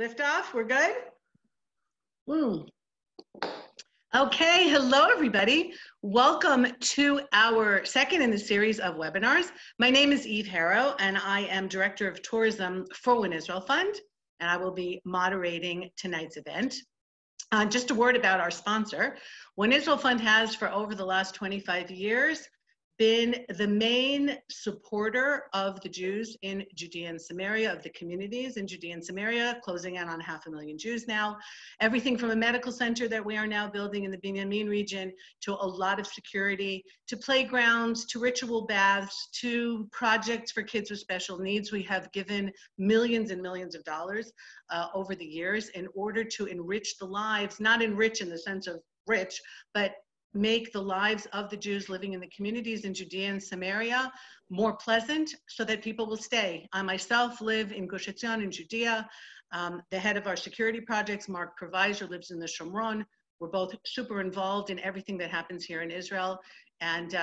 Lift off, we're good? Okay, hello everybody. Welcome to our second in the series of webinars. My name is Eve Harrow and I am Director of Tourism for One Israel Fund, and I will be moderating tonight's event. Just a word about our sponsor. One Israel Fund has for over the last 25 years been the main supporter of the Jews in Judea and Samaria, of the communities in Judea and Samaria, closing in on 500,000 Jews now. Everything from a medical center that we are now building in the Binyamin region, to a lot of security, to playgrounds, to ritual baths, to projects for kids with special needs. We have given millions and millions of dollars over the years in order to enrich the lives, not enrich in the sense of rich, but make the lives of the Jews living in the communities in Judea and Samaria more pleasant so that people will stay. I myself live in Gush Etzion in Judea. The head of our security projects, Mark Provisor, lives in the Shomron. We're both super involved in everything that happens here in Israel. And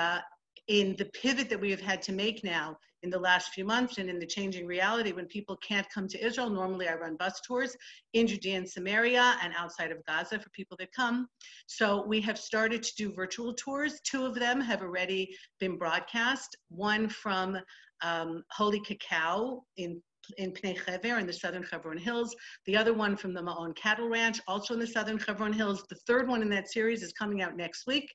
in the pivot that we have had to make now in the last few months and in the changing reality when people can't come to Israel, normally I run bus tours in Judea and Samaria and outside of Gaza for people that come. So we have started to do virtual tours. 2 of them have already been broadcast. One from Holy Cacao in Pnei Hever in the southern Hebron Hills. The other one from the Ma'on Cattle Ranch, also in the southern Hebron Hills. The 3rd one in that series is coming out next week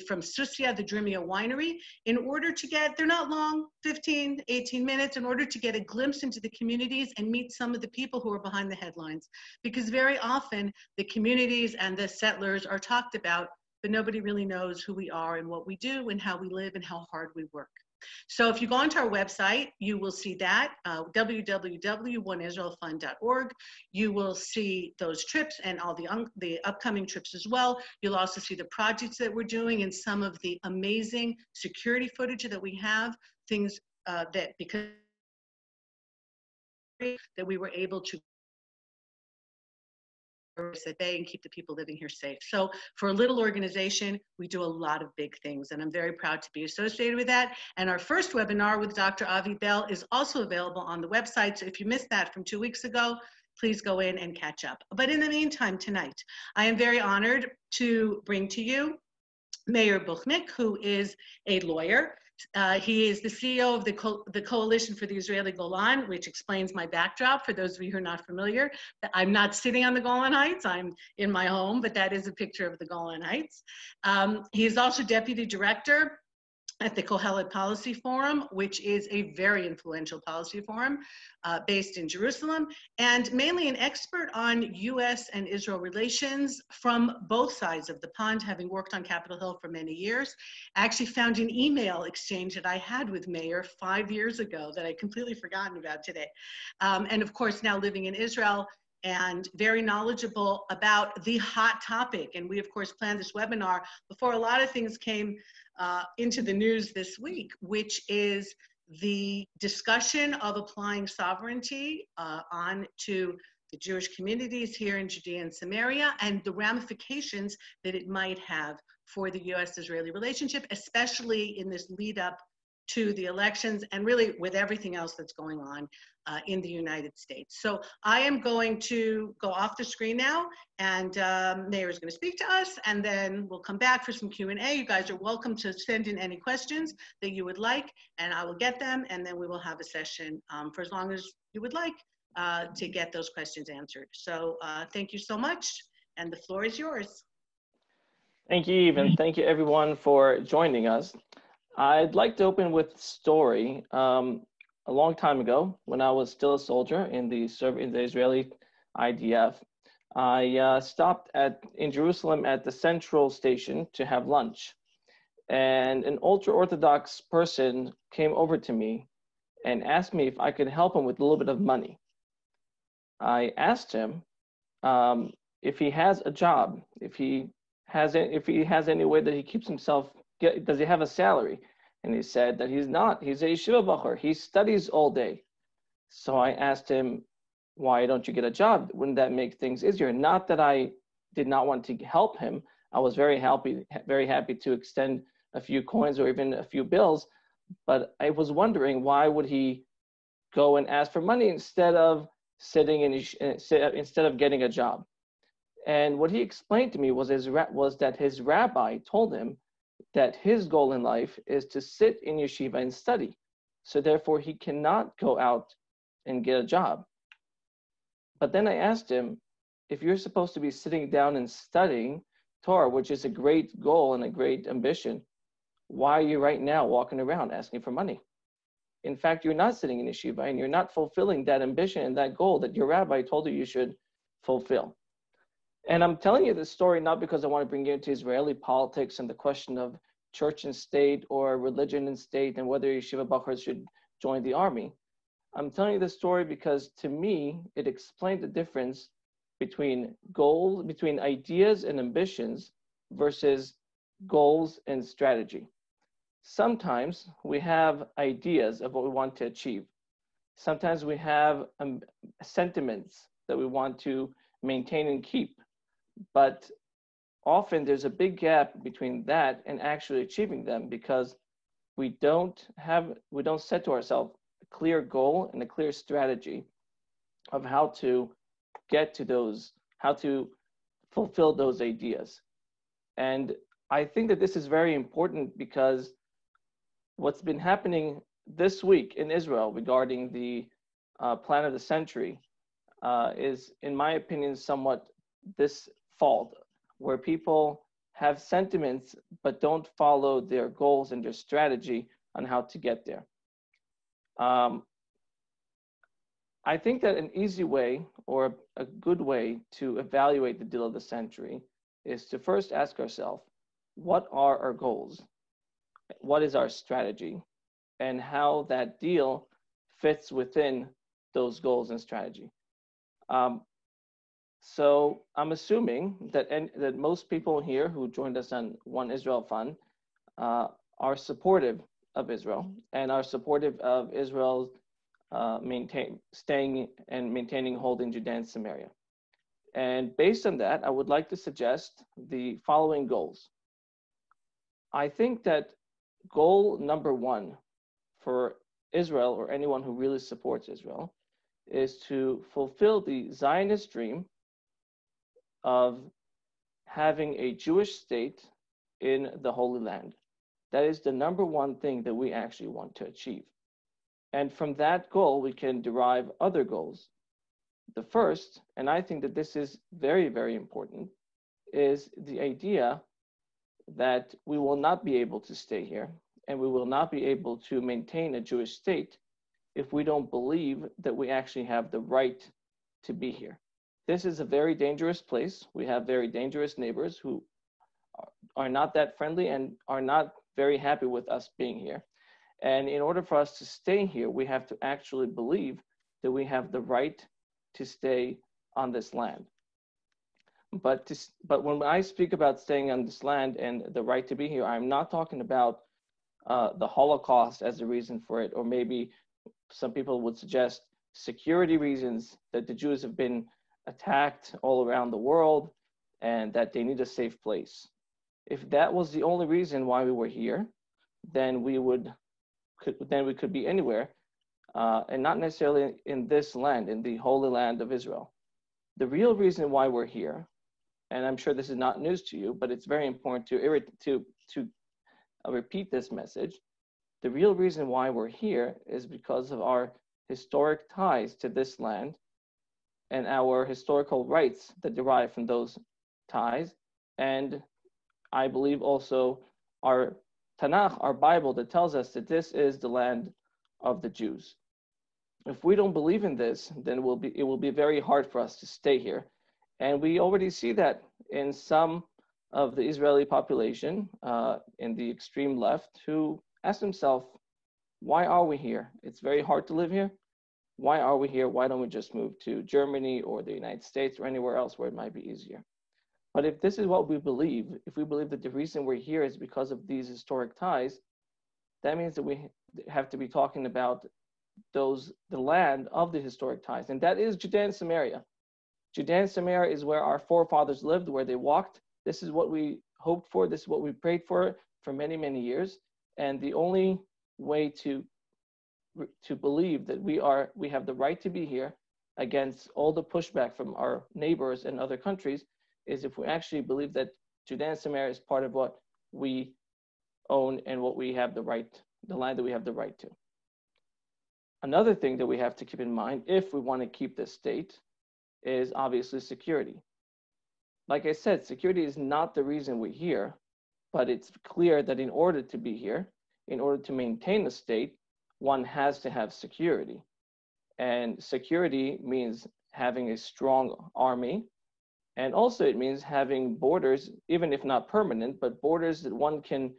from Susia, the Drimia Winery, in order to get, they're not long, 15, 18 minutes, in order to get a glimpse into the communities and meet some of the people who are behind the headlines. Because very often the communities and the settlers are talked about, but nobody really knows who we are and what we do and how we live and how hard we work. So if you go onto our website, you will see that, www.oneisraelfund.org. You will see those trips and all the upcoming trips as well. You'll also see the projects that we're doing and some of the amazing security footage that we have, things that because that we were able to at bay and keep the people living here safe. So for a little organization, we do a lot of big things, and I'm very proud to be associated with that. And our first webinar with Dr. Avi Bell is also available on the website. So if you missed that from 2 weeks ago, please go in and catch up. But in the meantime, tonight, I am very honored to bring to you Meir Buchnick, who is a lawyer. He is the CEO of the Coalition for the Israeli Golan, which explains my backdrop for those of you who are not familiar. I'm not sitting on the Golan Heights, I'm in my home, but that is a picture of the Golan Heights. He is also deputy director at the Kohelet Policy Forum, which is a very influential policy forum based in Jerusalem, and mainly an expert on US and Israel relations from both sides of the pond, having worked on Capitol Hill for many years. I actually found an email exchange that I had with Meir 5 years ago that I completely forgotten about today. And of course, now living in Israel, and very knowledgeable about the hot topic. And we, of course, planned this webinar before a lot of things came into the news this week, which is the discussion of applying sovereignty onto the Jewish communities here in Judea and Samaria, and the ramifications that it might have for the US-Israeli relationship, especially in this lead up to the elections and really with everything else that's going on in the United States. So I am going to go off the screen now, and Meir is going to speak to us, and then we'll come back for some Q&A. You guys are welcome to send in any questions that you would like, and I will get them, and then we will have a session for as long as you would like to get those questions answered. So thank you so much, and the floor is yours. Thank you, Eve, and thank you everyone for joining us. I'd like to open with a story. A long time ago, when I was still a soldier in the Israeli IDF, I stopped in Jerusalem at the central station to have lunch. And an ultra-Orthodox person came over to me and asked me if I could help him with a little bit of money. I asked him if he has a job, if he has any way that he keeps himself, does he have a salary? And he said that he's not. He's a yeshiva bachur. He studies all day. So I asked him, why don't you get a job? Wouldn't that make things easier? Not that I did not want to help him. I was very happy to extend a few coins or even a few bills. But I was wondering, why would he go and ask for money instead of sitting instead of getting a job. And what he explained to me was that his rabbi told him that his goal in life is to sit in yeshiva and study. So therefore, he cannot go out and get a job. But then I asked him, if you're supposed to be sitting down and studying Torah, which is a great goal and a great ambition, why are you right now walking around asking for money? In fact, you're not sitting in yeshiva and you're not fulfilling that ambition and that goal that your rabbi told you should fulfill. And I'm telling you this story not because I want to bring you into Israeli politics and the question of church and state or religion and state and whether yeshiva bachars should join the army. I'm telling you this story because to me, it explained the difference between goals, between ideas and ambitions versus goals and strategy. Sometimes we have ideas of what we want to achieve. Sometimes we have sentiments that we want to maintain and keep. But often there's a big gap between that and actually achieving them because we don't set to ourselves a clear goal and a clear strategy of how to get to those, how to fulfill those ideas. And I think that this is very important because what's been happening this week in Israel regarding the plan of the century is, in my opinion, somewhat this fault, where people have sentiments but don't follow their goals and their strategy on how to get there. I think that an easy way or a good way to evaluate the deal of the century is to first ask ourselves, what are our goals? What is our strategy? And how that deal fits within those goals and strategy. So I'm assuming that that most people here who joined us on One Israel Fund are supportive of Israel and are supportive of Israel's staying and maintaining hold in Judea and Samaria. And based on that, I would like to suggest the following goals. I think that goal number one for Israel or anyone who really supports Israel is to fulfill the Zionist dream of having a Jewish state in the Holy Land. That is the number one thing that we actually want to achieve. And from that goal, we can derive other goals. The first, and I think that this is very, very important, is the idea that we will not be able to stay here and we will not be able to maintain a Jewish state if we don't believe that we actually have the right to be here. This is a very dangerous place. We have very dangerous neighbors who are not that friendly and are not very happy with us being here. And in order for us to stay here, we have to actually believe that we have the right to stay on this land. But when I speak about staying on this land and the right to be here, I'm not talking about the Holocaust as a reason for it, or maybe some people would suggest security reasons, that the Jews have been attacked all around the world and that they need a safe place. If that was the only reason why we were here, then we could be anywhere, and not necessarily in this land, in the Holy Land of Israel. The real reason why we're here, and I'm sure this is not news to you, but it's very important to repeat this message. The real reason why we're here is because of our historic ties to this land and our historical rights that derive from those ties. And I believe also our Tanakh, our Bible, that tells us that this is the land of the Jews. If we don't believe in this, then it will be very hard for us to stay here. And we already see that in some of the Israeli population in the extreme left who ask themselves, why are we here? It's very hard to live here. Why are we here? Why don't we just move to Germany or the United States or anywhere else where it might be easier? But if this is what we believe, if we believe that the reason we're here is because of these historic ties, that means that we have to be talking about the land of the historic ties. And that is Judea and Samaria. Judea and Samaria is where our forefathers lived, where they walked. This is what we hoped for. This is what we prayed for many, many years. And the only way to believe that we have the right to be here against all the pushback from our neighbors and other countries is if we actually believe that Judea and Samaria is part of what we own and what we have the right, the land that we have the right to. Another thing that we have to keep in mind if we want to keep this state is obviously security. Like I said, security is not the reason we're here, but it's clear that in order to be here, in order to maintain the state, one has to have security. And security means having a strong army. And also it means having borders, even if not permanent, but borders that one can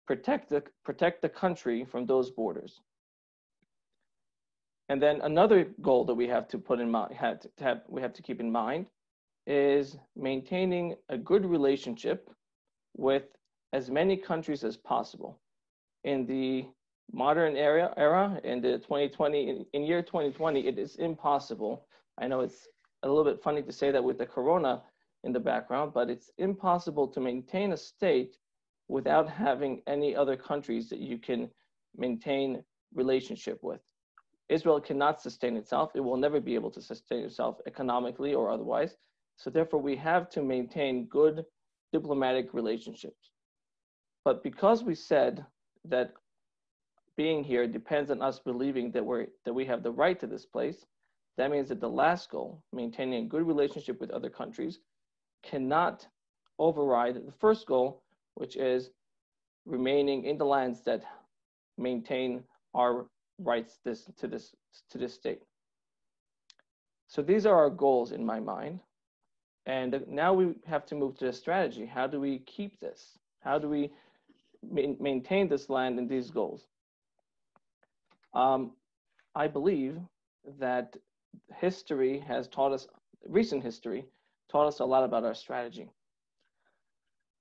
protect the country from those borders. And then another goal that we have to put in mind, we have to keep in mind is maintaining a good relationship with as many countries as possible. In the modern era, in the 2020, in year 2020, it is impossible. I know it's a little bit funny to say that with the corona in the background, but it's impossible to maintain a state without having any other countries that you can maintain relationship with. Israel cannot sustain itself. It will never be able to sustain itself economically or otherwise. So therefore, we have to maintain good diplomatic relationships. But because we said that being here depends on us believing that we have the right to this place, that means that the last goal, maintaining a good relationship with other countries, cannot override the first goal, which is remaining in the lands that maintain our rights to this state. So these are our goals in my mind. And now we have to move to the strategy. How do we keep this? How do we maintain this land and these goals? I believe that history has taught us, recent history taught us a lot about our strategy.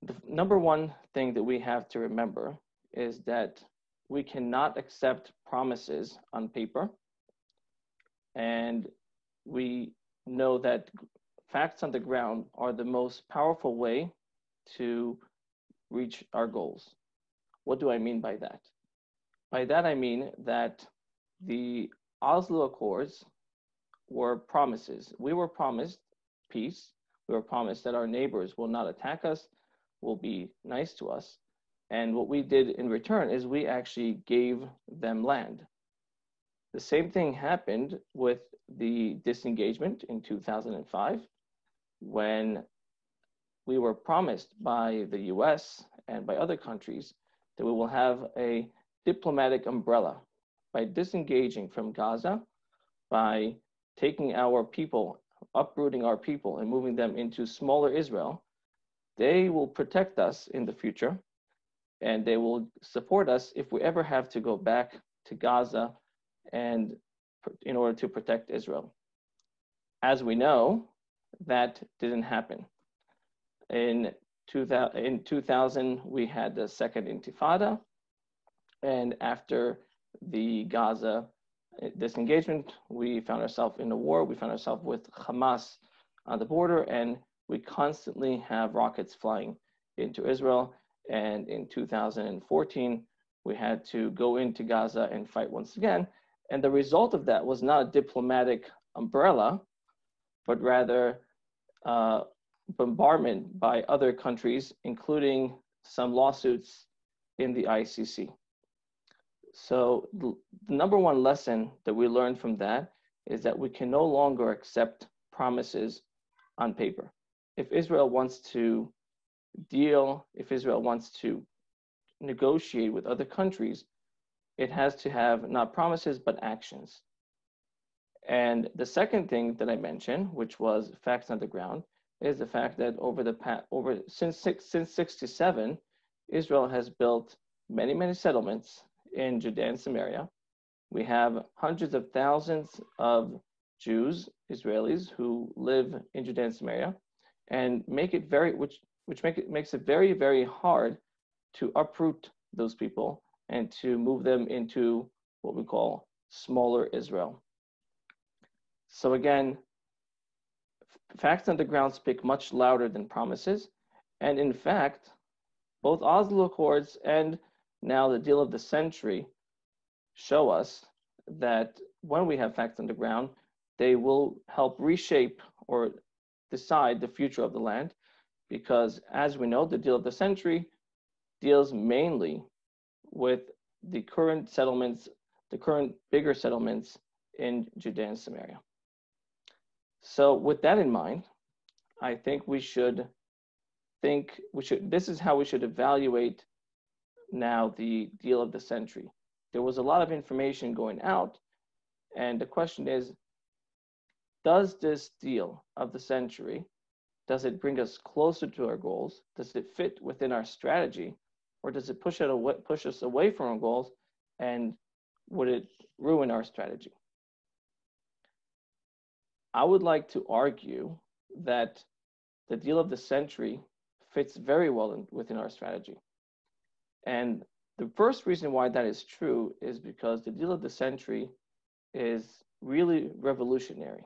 The number one thing that we have to remember is that we cannot accept promises on paper. And we know that facts on the ground are the most powerful way to reach our goals. What do I mean by that? By that, I mean that the Oslo Accords were promises. We were promised peace. We were promised that our neighbors will not attack us, will be nice to us. And what we did in return is we actually gave them land. The same thing happened with the disengagement in 2005, when we were promised by the US and by other countries that we will have a diplomatic umbrella by disengaging from Gaza, by taking our people, uprooting our people and moving them into smaller Israel. They will protect us in the future, and they will support us if we ever have to go back to Gaza and in order to protect Israel. As we know, that didn't happen. In 2000, we had the second Intifada, and after the Gaza disengagement, we found ourselves in a war. We found ourselves with Hamas on the border, and we constantly have rockets flying into Israel. And in 2014, we had to go into Gaza and fight once again. And the result of that was not a diplomatic umbrella, but rather bombardment by other countries, including some lawsuits in the ICC. So the number one lesson that we learned from that is that we can no longer accept promises on paper. If Israel wants to deal, if Israel wants to negotiate with other countries, it has to have not promises, but actions. And the second thing that I mentioned, which was facts on the ground, is the fact that since 67, Israel has built many settlements in Judea and Samaria. We have hundreds of thousands of Jews, Israelis, who live in Judea and Samaria, and makes it very hard to uproot those people and to move them into what we call smaller Israel. So again, facts on the ground speak much louder than promises. And in fact, both Oslo Accords and now the deal of the century show us that when we have facts on the ground, they will help reshape or decide the future of the land, because as we know, the deal of the century deals mainly with the current settlements, the current bigger settlements in Judea and Samaria. So with that in mind, I think this is how we should evaluate now the deal of the century. There was a lot of information going out, and the question is, does this deal of the century, does it bring us closer to our goals? Does it fit within our strategy? Or does it push us away from our goals, and would it ruin our strategy? I would like to argue that the deal of the century fits very well within our strategy. And the first reason why that is true is because the deal of the century is really revolutionary.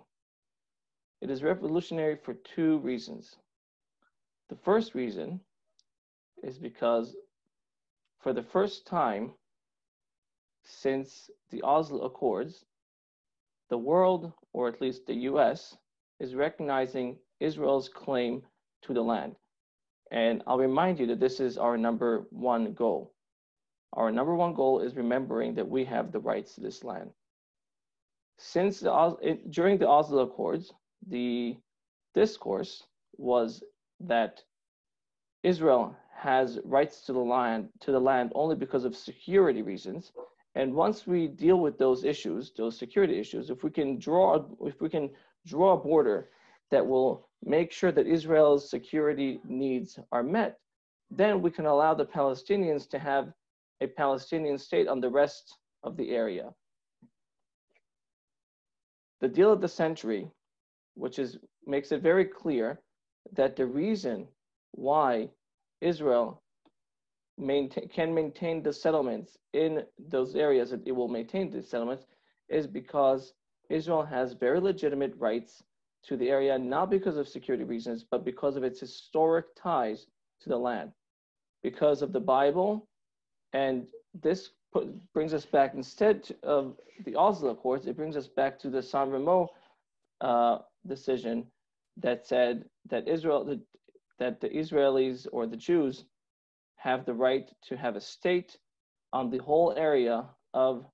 It is revolutionary for two reasons. The first reason is because for the first time since the Oslo Accords, the world, or at least the US, is recognizing Israel's claim to the land. And I'll remind you that this is our number one goal. Our number one goal is remembering that we have the rights to this land. During the Oslo Accords, the discourse was that Israel has rights to the land only because of security reasons. And once we deal with those issues, those security issues, if we can draw a border that will make sure that Israel's security needs are met, then we can allow the Palestinians to have a Palestinian state on the rest of the area. The deal of the century, makes it very clear that the reason why Israel can maintain the settlements in those areas, that it will maintain the settlements, is because Israel has very legitimate rights to the area, not because of security reasons, but because of its historic ties to the land, because of the Bible. And this brings us back, instead of the Oslo Accords, it brings us back to the San Remo decision that said that that the Israelis or the Jews have the right to have a state on the whole area of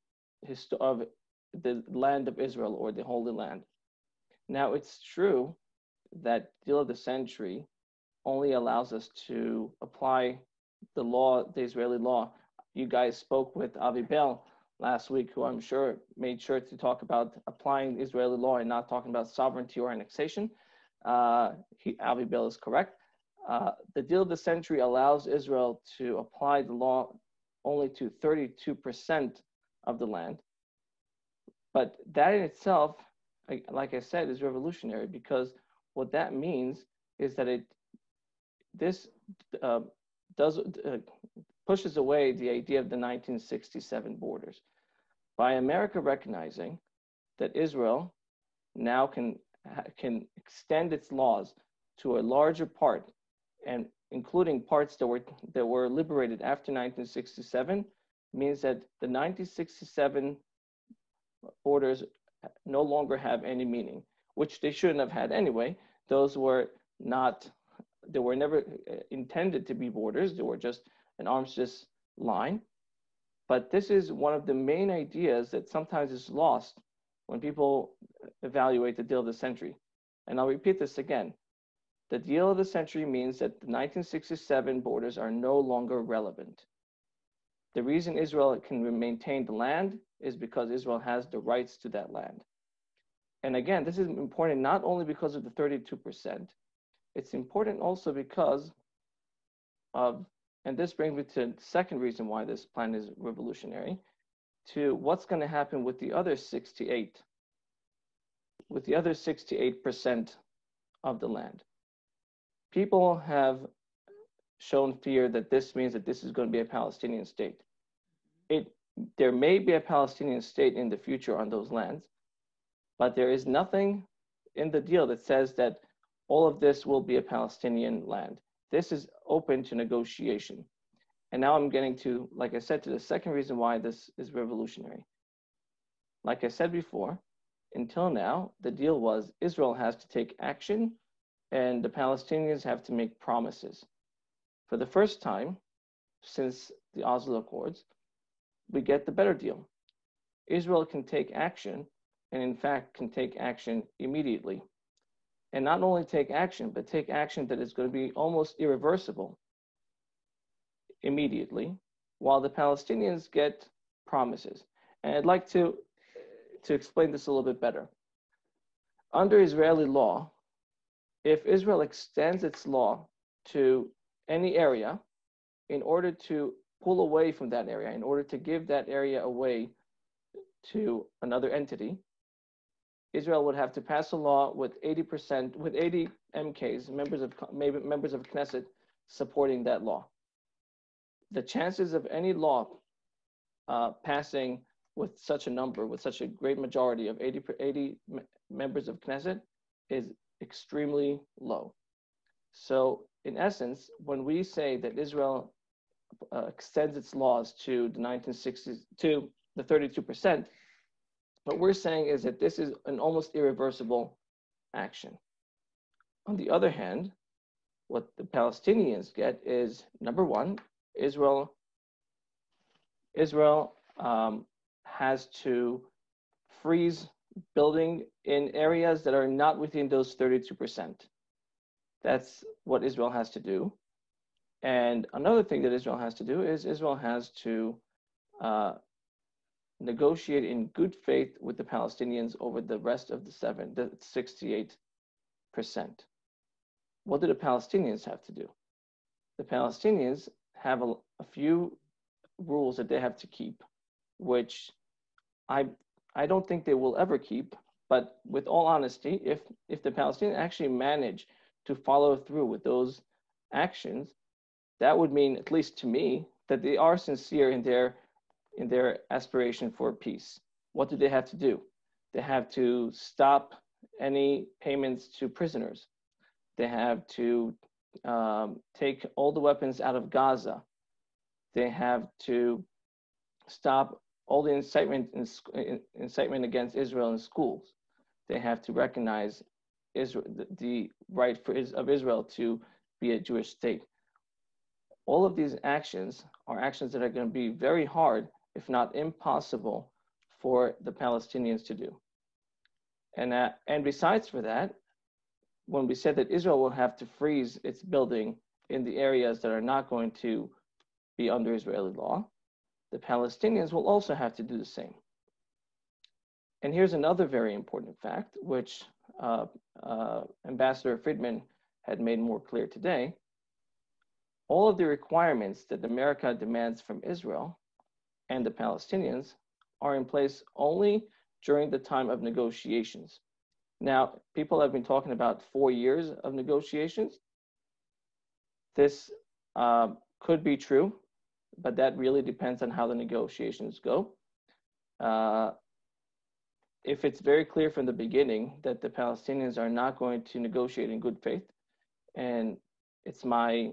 the land of Israel, or the Holy Land. Now, it's true that deal of the century only allows us to apply the law, the Israeli law. You guys spoke with Avi Bell last week, who I'm sure made sure to talk about applying Israeli law and not talking about sovereignty or annexation. Avi Bell is correct. The deal of the century allows Israel to apply the law only to 32% of the land. But that in itself, like I said, is revolutionary, because what that means is that this pushes away the idea of the 1967 borders, by America recognizing that Israel now can extend its laws to a larger part, and including parts that were liberated after 1967, means that the 1967 borders no longer have any meaning, which they shouldn't have had anyway. Those were they were never intended to be borders. They were just an armistice line. But this is one of the main ideas that sometimes is lost when people evaluate the deal of the century. And I'll repeat this again. The deal of the century means that the 1967 borders are no longer relevant. The reason Israel can maintain the land is because Israel has the rights to that land. And again, this is important not only because of the 32%, it's important also because of, and this brings me to the second reason why this plan is revolutionary, to what's going to happen with the other 68% of the land. People have shown fear that this means that this is going to be a Palestinian state. There may be a Palestinian state in the future on those lands, but there is nothing in the deal that says that all of this will be a Palestinian land. This is open to negotiation. And now I'm getting to, like I said, to the second reason why this is revolutionary. Like I said before, Until now, the deal was Israel has to take action and the Palestinians have to make promises. For the first time since the Oslo Accords, we get the better deal. Israel can take action, and in fact can take action immediately. And not only take action, but take action that is going to be almost irreversible immediately, while the Palestinians get promises. And I'd like to explain this a little bit better. Under Israeli law, if Israel extends its law to any area, in order to pull away from that area, in order to give that area away to another entity, Israel would have to pass a law with 80%, with 80 MKs, members of Knesset, supporting that law. The chances of any law passing with such a number, with such a great majority of 80 members of Knesset, is extremely low. So in essence, when we say that Israel extends its laws to the 1960s, to the 32%, what we're saying is that this is an almost irreversible action. On the other hand, what the Palestinians get is, number one, Israel has to freeze building in areas that are not within those 32%. That's what Israel has to do. And another thing that Israel has to do is Israel has to negotiate in good faith with the Palestinians over the rest of the 68%. What do the Palestinians have to do? The Palestinians have a few rules that they have to keep, which I don't think they will ever keep. But with all honesty, if the Palestinians actually manage to follow through with those actions, that would mean, at least to me, that they are sincere in their aspiration for peace. What do they have to do? They have to stop any payments to prisoners. They have to take all the weapons out of Gaza. They have to stop all the incitement against Israel in schools. They have to recognize Israel, the right of Israel to be a Jewish state. All of these actions are actions that are going to be very hard, if not impossible, for the Palestinians to do. And besides for that, when we said that Israel will have to freeze its building in the areas that are not going to be under Israeli law, the Palestinians will also have to do the same. And here's another very important fact, which Ambassador Friedman had made more clear today. All of the requirements that America demands from Israel and the Palestinians are in place only during the time of negotiations. Now, people have been talking about 4 years of negotiations. This could be true, but that really depends on how the negotiations go. If it's very clear from the beginning that the Palestinians are not going to negotiate in good faith, and it's my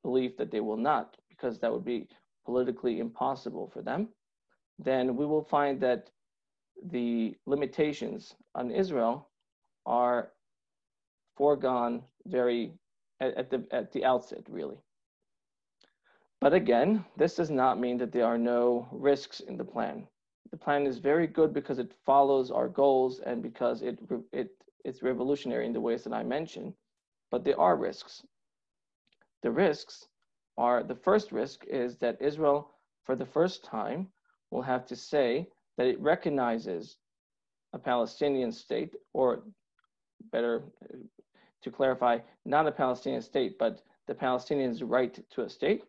belief that they will not, because that would be politically impossible for them, then we will find that the limitations on Israel are foregone at the outset, really. But again, this does not mean that there are no risks in the plan. The plan is very good because it follows our goals and because it's revolutionary in the ways that I mentioned, but there are risks. The risks are, the first risk is that Israel, for the first time, will have to say that it recognizes a Palestinian state, or better to clarify, not a Palestinian state, but the Palestinians' right to a state.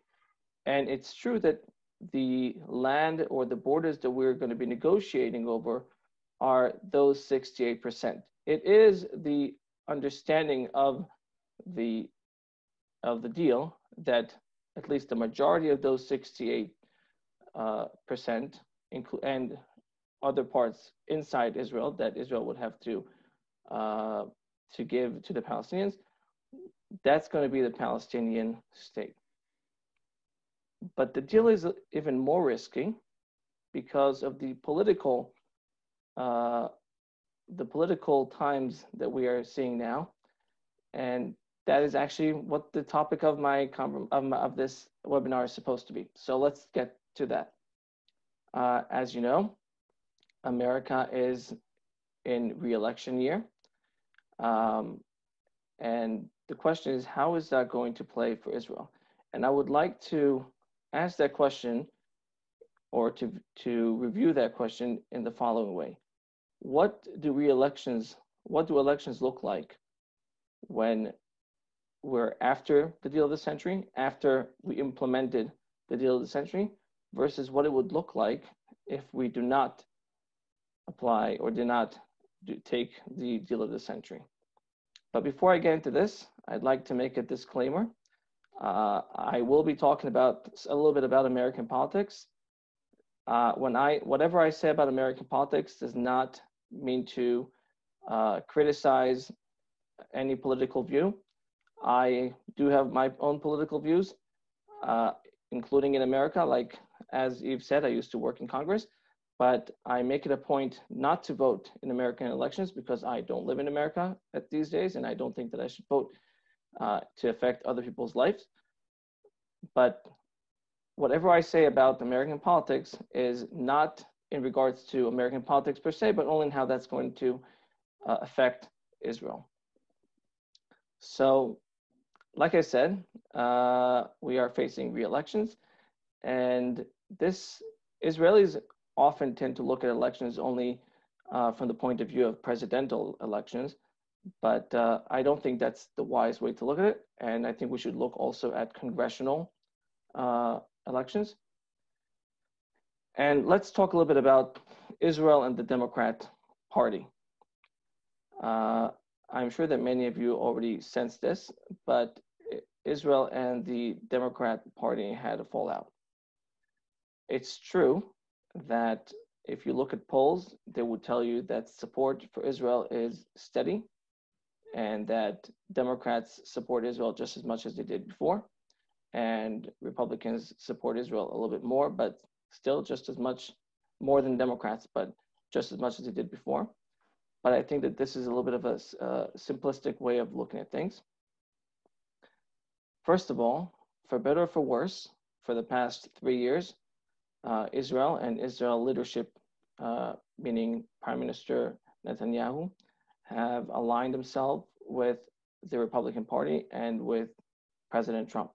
And it's true that the land or the borders that we're going to be negotiating over are those 68%. It is the understanding of the deal that at least the majority of those 68% and other parts inside Israel that Israel would have to give to the Palestinians, that's going to be the Palestinian state. But the deal is even more risky because of the political the political times that we are seeing now, and that is actually what the topic of of this webinar is supposed to be. So let's get to that. As you know, America is in re-election year, and the question is, how is that going to play for Israel? And I would like to ask that question, or to review that question in the following way. What do elections look like when we're after the deal of the century, after we implemented the deal of the century, versus what it would look like if we do not apply or do not take the deal of the century? But before I get into this, I'd like to make a disclaimer. I will be talking about a little bit about American politics. Whatever I say about American politics does not mean to criticize any political view. I do have my own political views, including in America. Like, as Eve said, I used to work in Congress, but I make it a point not to vote in American elections because I don't live in America at these days, and I don't think that I should vote to affect other people's lives. But whatever I say about American politics is not in regards to American politics per se, but only in how that's going to affect Israel. So, like I said, we are facing re-elections, and Israelis often tend to look at elections only from the point of view of presidential elections, but I don't think that's the wise way to look at it, and I think we should look also at congressional elections. And let's talk a little bit about Israel and the Democrat Party. I'm sure that many of you already sensed this, but Israel and the Democrat Party had a fallout. It's true that if you look at polls, they would tell you that support for Israel is steady and that Democrats support Israel just as much as they did before, and Republicans support Israel a little bit more, but still just as much, more than Democrats, but just as much as they did before. But I think that this is a little bit of a simplistic way of looking at things. First of all, for better or for worse, for the past 3 years, Israel and Israel leadership, meaning Prime Minister Netanyahu, have aligned themselves with the Republican Party and with President Trump.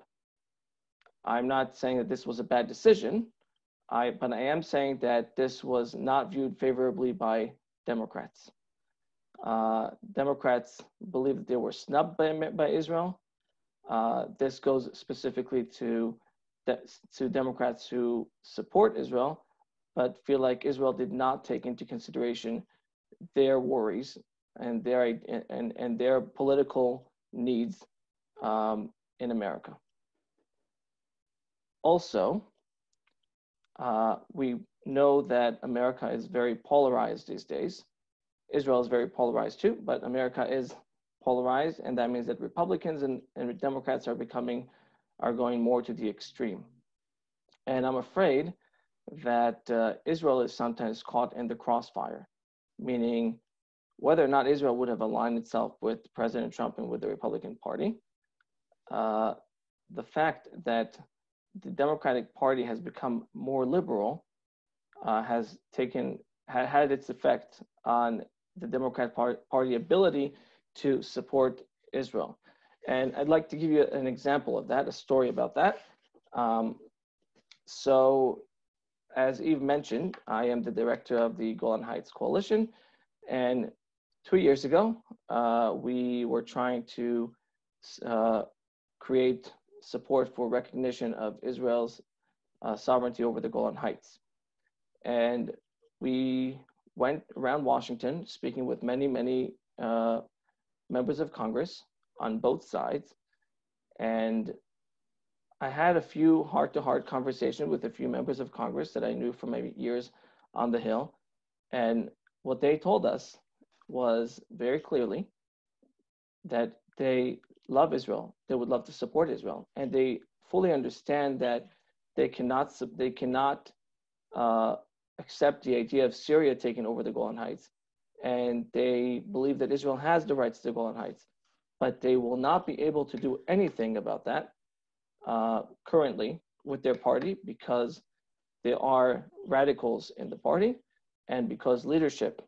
I'm not saying that this was a bad decision, but I am saying that this was not viewed favorably by Democrats. Democrats believe that they were snubbed by Israel. This goes specifically to Democrats who support Israel, but feel like Israel did not take into consideration their worries and their political needs in America. Also, we know that America is very polarized these days. Israel is very polarized too, but America is polarized, and that means that Republicans and Democrats are going more to the extreme. And I'm afraid that Israel is sometimes caught in the crossfire, meaning whether or not Israel would have aligned itself with President Trump and with the Republican Party, the fact that the Democratic Party has become more liberal has had its effect on the Democratic Party ability to support Israel. And I'd like to give you an example of that, a story about that. So as Eve mentioned, I am the director of the Golan Heights Coalition. And 2 years ago, we were trying to create support for recognition of Israel's sovereignty over the Golan Heights. And we went around Washington speaking with many members of Congress on both sides. And I had a few heart-to-heart conversations with a few members of Congress that I knew from maybe years on the Hill. And what they told us was very clearly that they love Israel. They would love to support Israel. And they fully understand that they cannot accept the idea of Syria taking over the Golan Heights. and they believe that Israel has the rights to the Golan Heights, but they will not be able to do anything about that currently with their party because there are radicals in the party and because leadership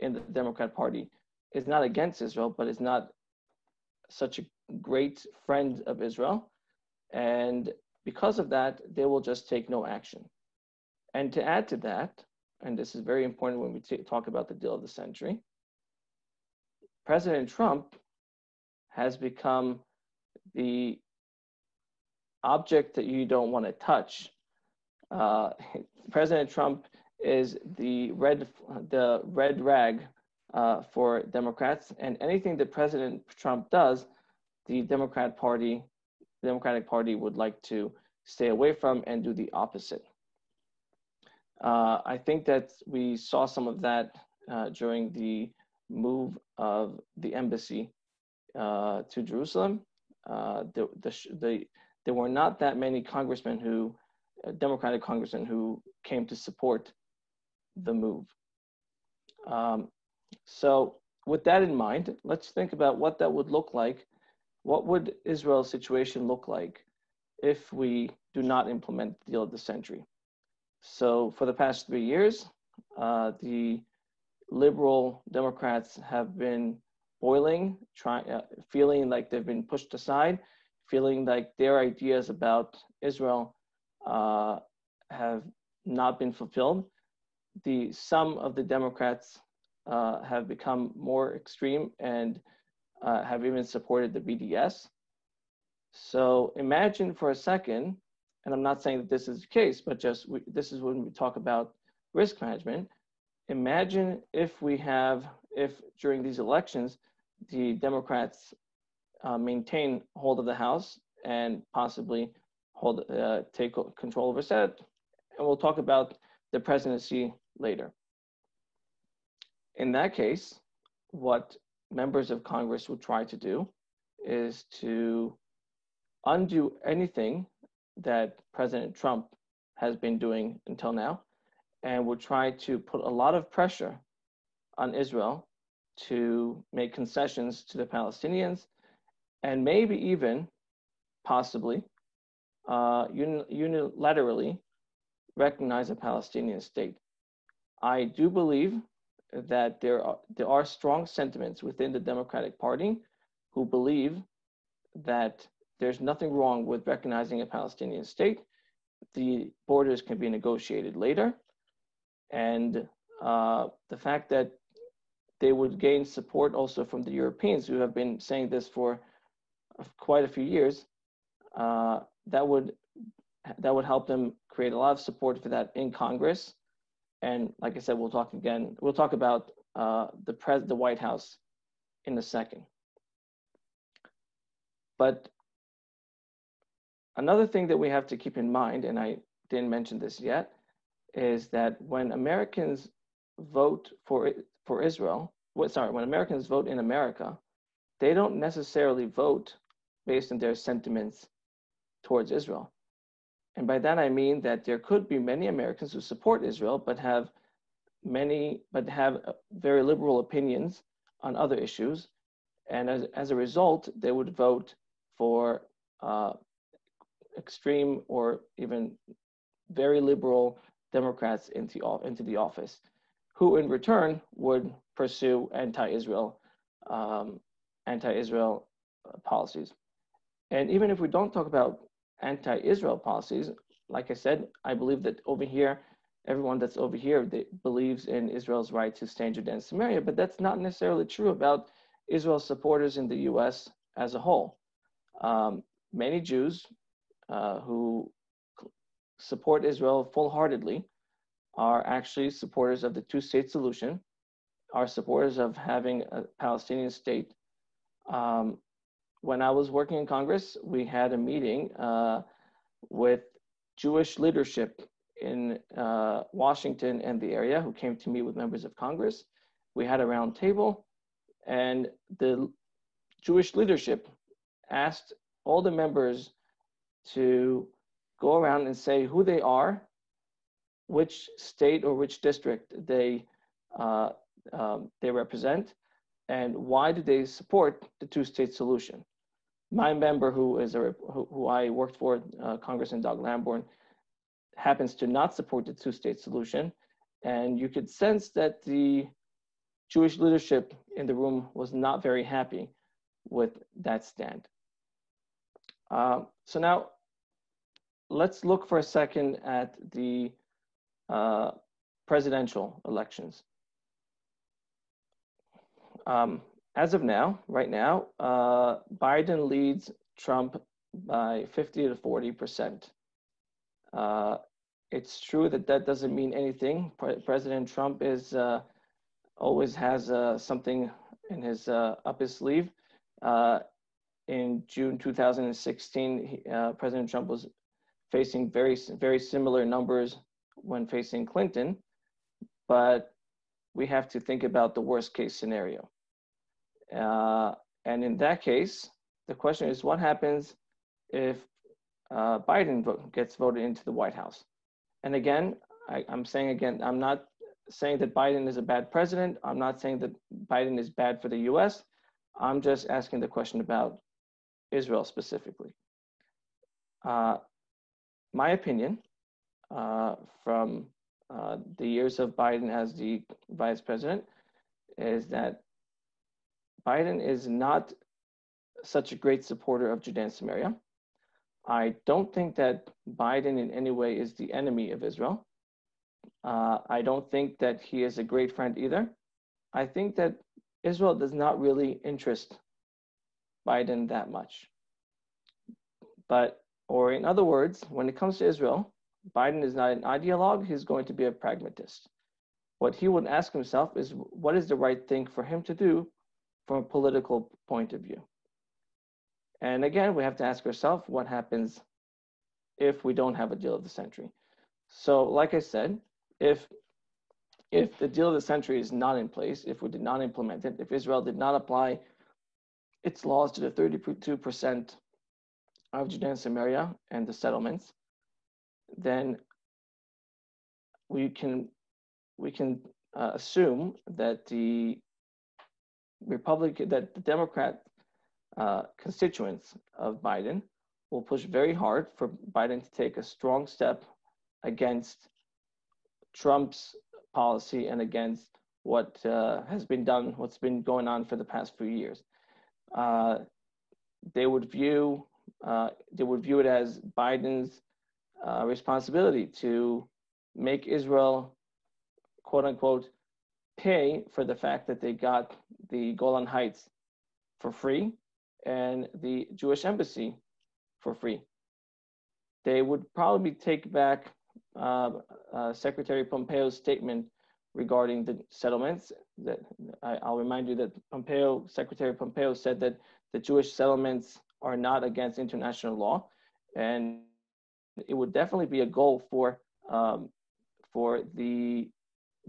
in the Democrat Party is not against Israel, but is not such a great friend of Israel. And because of that, they will just take no action. And to add to that, and this is very important when we talk about the deal of the century, President Trump has become the object that you don't want to touch. President Trump is the red rag for Democrats, and anything that President Trump does, the Democratic Party would like to stay away from and do the opposite. I think that we saw some of that during the move of the embassy to Jerusalem. There were not that many Democratic congressmen who came to support the move. So with that in mind, let's think about what that would look like. What would Israel's situation look like if we do not implement the deal of the century? So for the past 3 years, the liberal Democrats have been boiling, feeling like they've been pushed aside, feeling like their ideas about Israel have not been fulfilled. Some of the Democrats have become more extreme and have even supported the BDS. So imagine for a second, and I'm not saying that this is the case, but this is when we talk about risk management. Imagine if during these elections, the Democrats maintain hold of the House and possibly take control of the Senate, and we'll talk about the presidency later. In that case, what members of Congress would try to do is to undo anything that President Trump has been doing until now, and would try to put a lot of pressure on Israel to make concessions to the Palestinians, and maybe even, possibly, unilaterally recognize a Palestinian state. I do believe that there are strong sentiments within the Democratic Party who believe that there's nothing wrong with recognizing a Palestinian state. The borders can be negotiated later. And the fact that they would gain support also from the Europeans who have been saying this for quite a few years, that would help them create a lot of support for that in Congress. And like I said, we'll talk about the White House in a second. But another thing that we have to keep in mind, and I didn't mention this yet, is that when Americans vote for Israel, when Americans vote in America, they don't necessarily vote based on their sentiments towards Israel. And by that I mean that there could be many Americans who support Israel, but have very liberal opinions on other issues, and as a result, they would vote for extreme or even very liberal Democrats into the office, who in return would pursue anti-Israel policies. And even if we don't talk about anti-Israel policies, like I said, I believe that over here, everyone that's over here believes in Israel's right to stay in Judea and Samaria, but that's not necessarily true about Israel supporters in the US as a whole. Many Jews who support Israel full-heartedly are actually supporters of the two-state solution, are supporters of having a Palestinian state. When I was working in Congress, we had a meeting with Jewish leadership in Washington and the area who came to meet with members of Congress. We had a round table, and the Jewish leadership asked all the members to go around and say who they are, which state or which district they they represent, and why do they support the two-state solution. My member, who I worked for, Congressman Doug Lamborn, happens to not support the two-state solution, and you could sense that the Jewish leadership in the room was not very happy with that stand. So now, let's look for a second at the presidential elections. As of now, right now, Biden leads Trump by 50 to 40%. It's true that that doesn't mean anything. President Trump is always has something in his up his sleeve. In June 2016, President Trump was facing very similar numbers when facing Clinton, but we have to think about the worst case scenario. And in that case, the question is, what happens if Biden gets voted into the White House? And again, I'm saying again, I'm not saying that Biden is a bad president. I'm not saying that Biden is bad for the US. I'm just asking the question about Israel specifically. My opinion from the years of Biden as the vice president is that Biden is not such a great supporter of Judea Samaria. I don't think that Biden in any way is the enemy of Israel. I don't think that he is a great friend either. I think that Israel does not really interest Biden that much. Or in other words, when it comes to Israel, Biden is not an ideologue, he's going to be a pragmatist. What he would ask himself is, what is the right thing for him to do from a political point of view? And again, we have to ask ourselves, what happens if we don't have a deal of the century? So like I said, if the deal of the century is not in place, if we did not implement it, if Israel did not apply its laws to the 32% of Judea and Samaria and the settlements, then we can assume that the Democrat constituents of Biden will push very hard for Biden to take a strong step against Trump's policy and against what has been done, what's been going on for the past few years. They would view it as Biden's responsibility to make Israel, quote unquote, pay for the fact that they got the Golan Heights for free and the Jewish embassy for free. They would probably take back Secretary Pompeo's statement regarding the settlements. That I'll remind you that Secretary Pompeo said that the Jewish settlements are not against international law, and it would definitely be a goal for the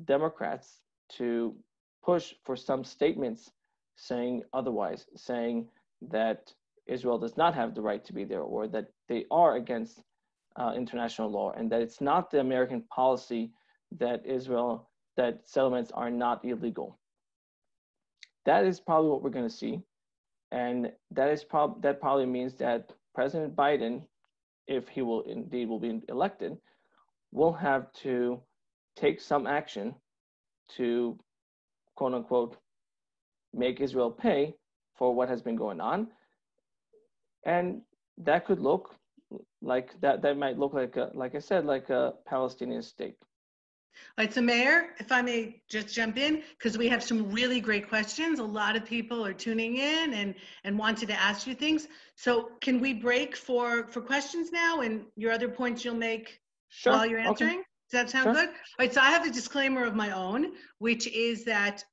Democrats to push for some statements saying otherwise, saying that Israel does not have the right to be there, or that they are against international law, and that it's not the American policy that settlements are not illegal. That is probably what we're going to see, and that probably means that President Biden, if he will be elected, will have to take some action to, quote unquote, make Israel pay for what has been going on. And that could look like that might look like I said, like a Palestinian state. All right, so Meir, if I may just jump in, because we have some really great questions. A lot of people are tuning in and wanted to ask you things. So can we break for questions now, and your other points you'll make while you're answering? Okay. Does that sound good? All right, so I have a disclaimer of my own, which is that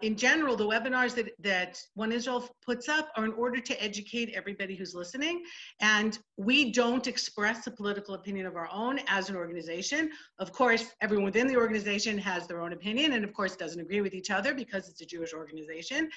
in general, the webinars that One Israel puts up are in order to educate everybody who's listening. And we don't express a political opinion of our own as an organization. Of course, everyone within the organization has their own opinion and of course doesn't agree with each other because it's a Jewish organization.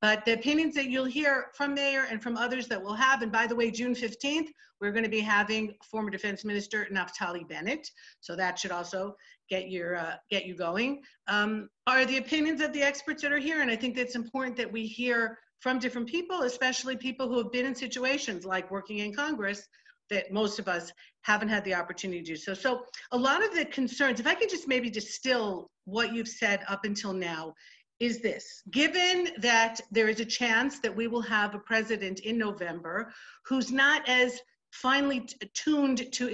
But the opinions that you'll hear from Meir and from others that we'll have, and by the way, June 15th, we're going to be having former Defense Minister Naftali Bennett. So that should also also get you going, are the opinions of the experts that are here. And I think that's important that we hear from different people, especially people who have been in situations like working in Congress that most of us haven't had the opportunity to do so. So a lot of the concerns, if I could just maybe distill what you've said up until now, is this: given that there is a chance that we will have a president in November who's not as finely tuned to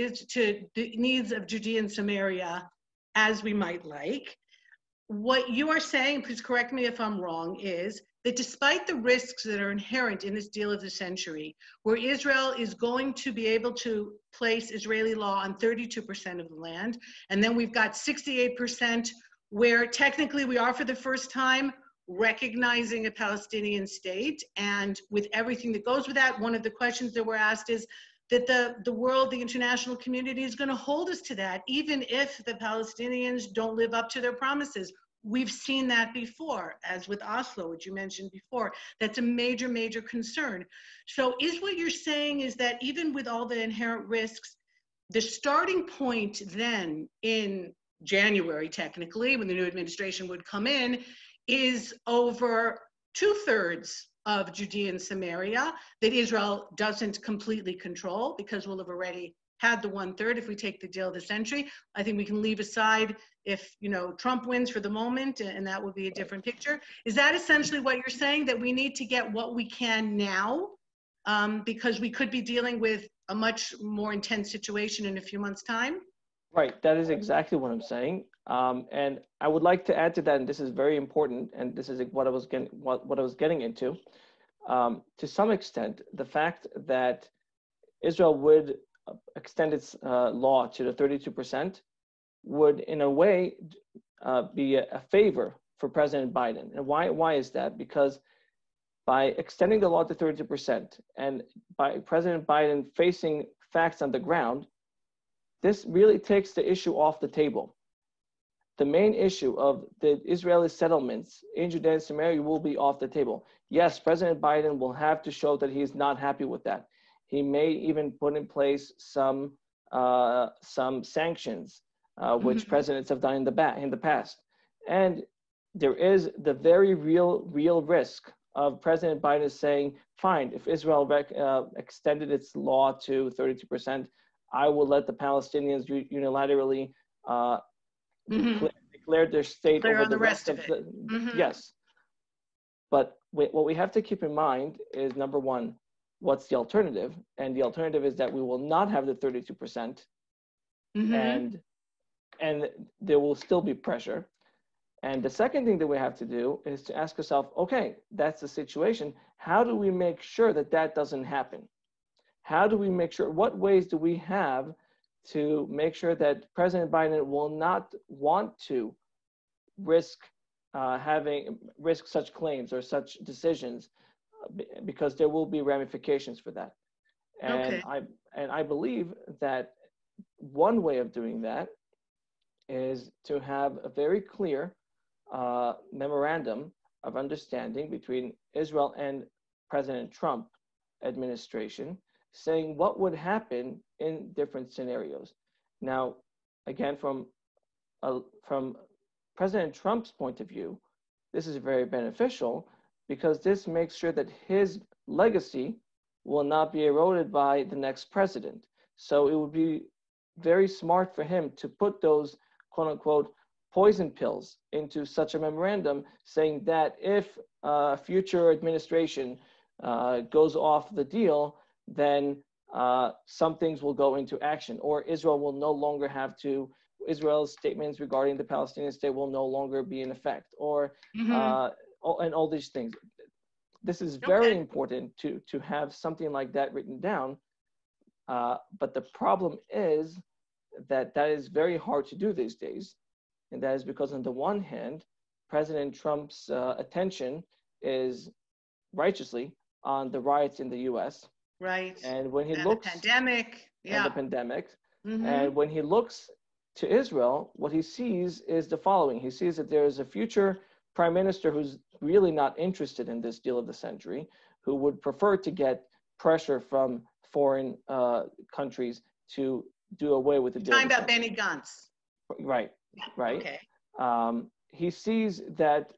the needs of Judea and Samaria as we might like, what you are saying, please correct me if I'm wrong, is that despite the risks that are inherent in this deal of the century, where Israel is going to be able to place Israeli law on 32% of the land, and then we've got 68% where technically we are for the first time recognizing a Palestinian state, and with everything that goes with that, one of the questions that were asked is that the world, the international community is going to hold us to that, even if the Palestinians don't live up to their promises. We've seen that before, as with Oslo, which you mentioned before. That's a major, major concern. So is what you're saying is that even with all the inherent risks, the starting point then in January, technically, when the new administration would come in, is over 2/3 of Judea and Samaria that Israel doesn't completely control, because we'll have already had the 1/3 if we take the deal of the century. I think we can leave aside if, Trump wins for the moment, and that would be a different picture. Is that essentially what you're saying, that we need to get what we can now, because we could be dealing with a much more intense situation in a few months' time? Right, that is exactly what I'm saying. And I would like to add to that, and this is very important, and this is what I was getting into. To some extent, the fact that Israel would extend its law to the 32% would, in a way, be a favor for President Biden. And why is that? Because by extending the law to 32%, and by President Biden facing facts on the ground, this really takes the issue off the table. The main issue of the Israeli settlements in Judea and Samaria will be off the table. Yes, President Biden will have to show that he's not happy with that. He may even put in place some sanctions, which presidents have done in the past. And there is the very real risk of President Biden saying, fine, if Israel extended its law to 32%, I will let the Palestinians unilaterally declare their state over the rest of the. Yes. But what we have to keep in mind is, number one, what's the alternative? And the alternative is that we will not have the 32%, and there will still be pressure. And the second thing that we have to do is to ask ourselves, okay, that's the situation. How do we make sure that that doesn't happen? How do we make sure, what ways do we have to make sure that President Biden will not want to risk such claims or such decisions, because there will be ramifications for that. And I believe that one way of doing that is to have a very clear memorandum of understanding between Israel and President Trump administration, saying what would happen in different scenarios. Now, again, from President Trump's point of view, this is very beneficial, because this makes sure that his legacy will not be eroded by the next president. So it would be very smart for him to put those, quote unquote, poison pills into such a memorandum, saying that if a future administration goes off the deal, then some things will go into action, or Israel will no longer have to, Israel's statements regarding the Palestinian state will no longer be in effect, or and all these things. This is very important to have something like that written down, but the problem is that is very hard to do these days, and that is because on the one hand, President Trump's attention is righteously on the riots in the U.S. Right. And when he looks the pandemic, and the pandemic, and when he looks to Israel, what he sees is the following. He sees that there is a future prime minister who's really not interested in this deal of the century, who would prefer to get pressure from foreign countries to do away with the deal. Talking about Benny Gantz. Right, right. Okay. He sees that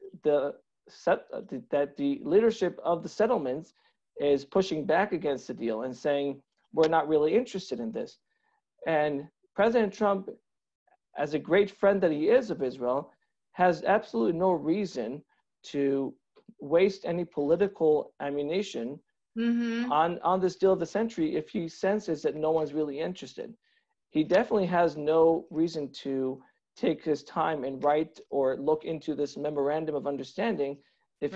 that the leadership of the settlements is pushing back against the deal and saying we're not really interested in this. And President Trump, as a great friend that he is of Israel, has absolutely no reason to waste any political ammunition on this deal of the century if he senses that no one's really interested. He definitely has no reason to take his time and write or look into this memorandum of understanding if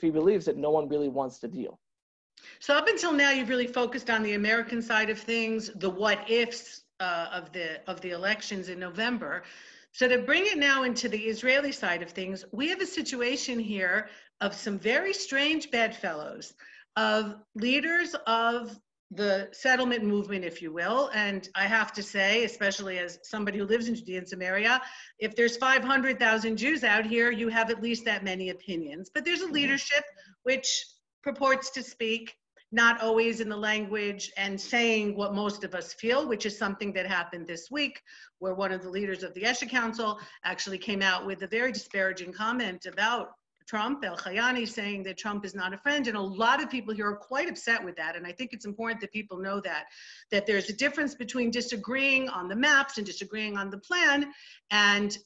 he believes that no one really wants the deal. So up until now, you've really focused on the American side of things, the what ifs of the elections in November. So to bring it now into the Israeli side of things, we have a situation here of some very strange bedfellows, of leaders of the settlement movement, if you will. And I have to say, especially as somebody who lives in Judea and Samaria, if there's 500,000 Jews out here, you have at least that many opinions. But there's a leadership which purports to speak, not always in the language and saying what most of us feel, which is something that happened this week, where one of the leaders of the Esha Council actually came out with a very disparaging comment about Trump, El Khayani, saying that Trump is not a friend. And a lot of people here are quite upset with that. And I think it's important that people know that there's a difference between disagreeing on the maps and disagreeing on the plan and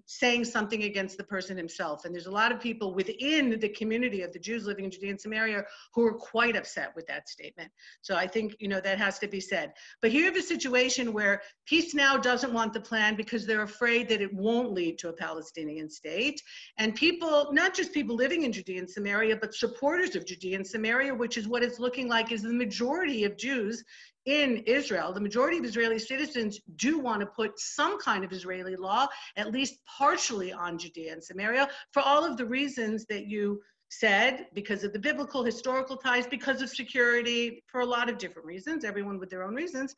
saying something against the person himself. And there's a lot of people within the community of the Jews living in Judea and Samaria who are quite upset with that statement. So I think, that has to be said. But here you have a situation where Peace Now doesn't want the plan because they're afraid that it won't lead to a Palestinian state. And people, not just people living in Judea and Samaria, but supporters of Judea and Samaria, which is what it's looking like is the majority of Jews in Israel. The majority of Israeli citizens do want to put some kind of Israeli law, at least partially, on Judea and Samaria, for all of the reasons that you said, because of the biblical, historical ties, because of security, for a lot of different reasons, everyone with their own reasons.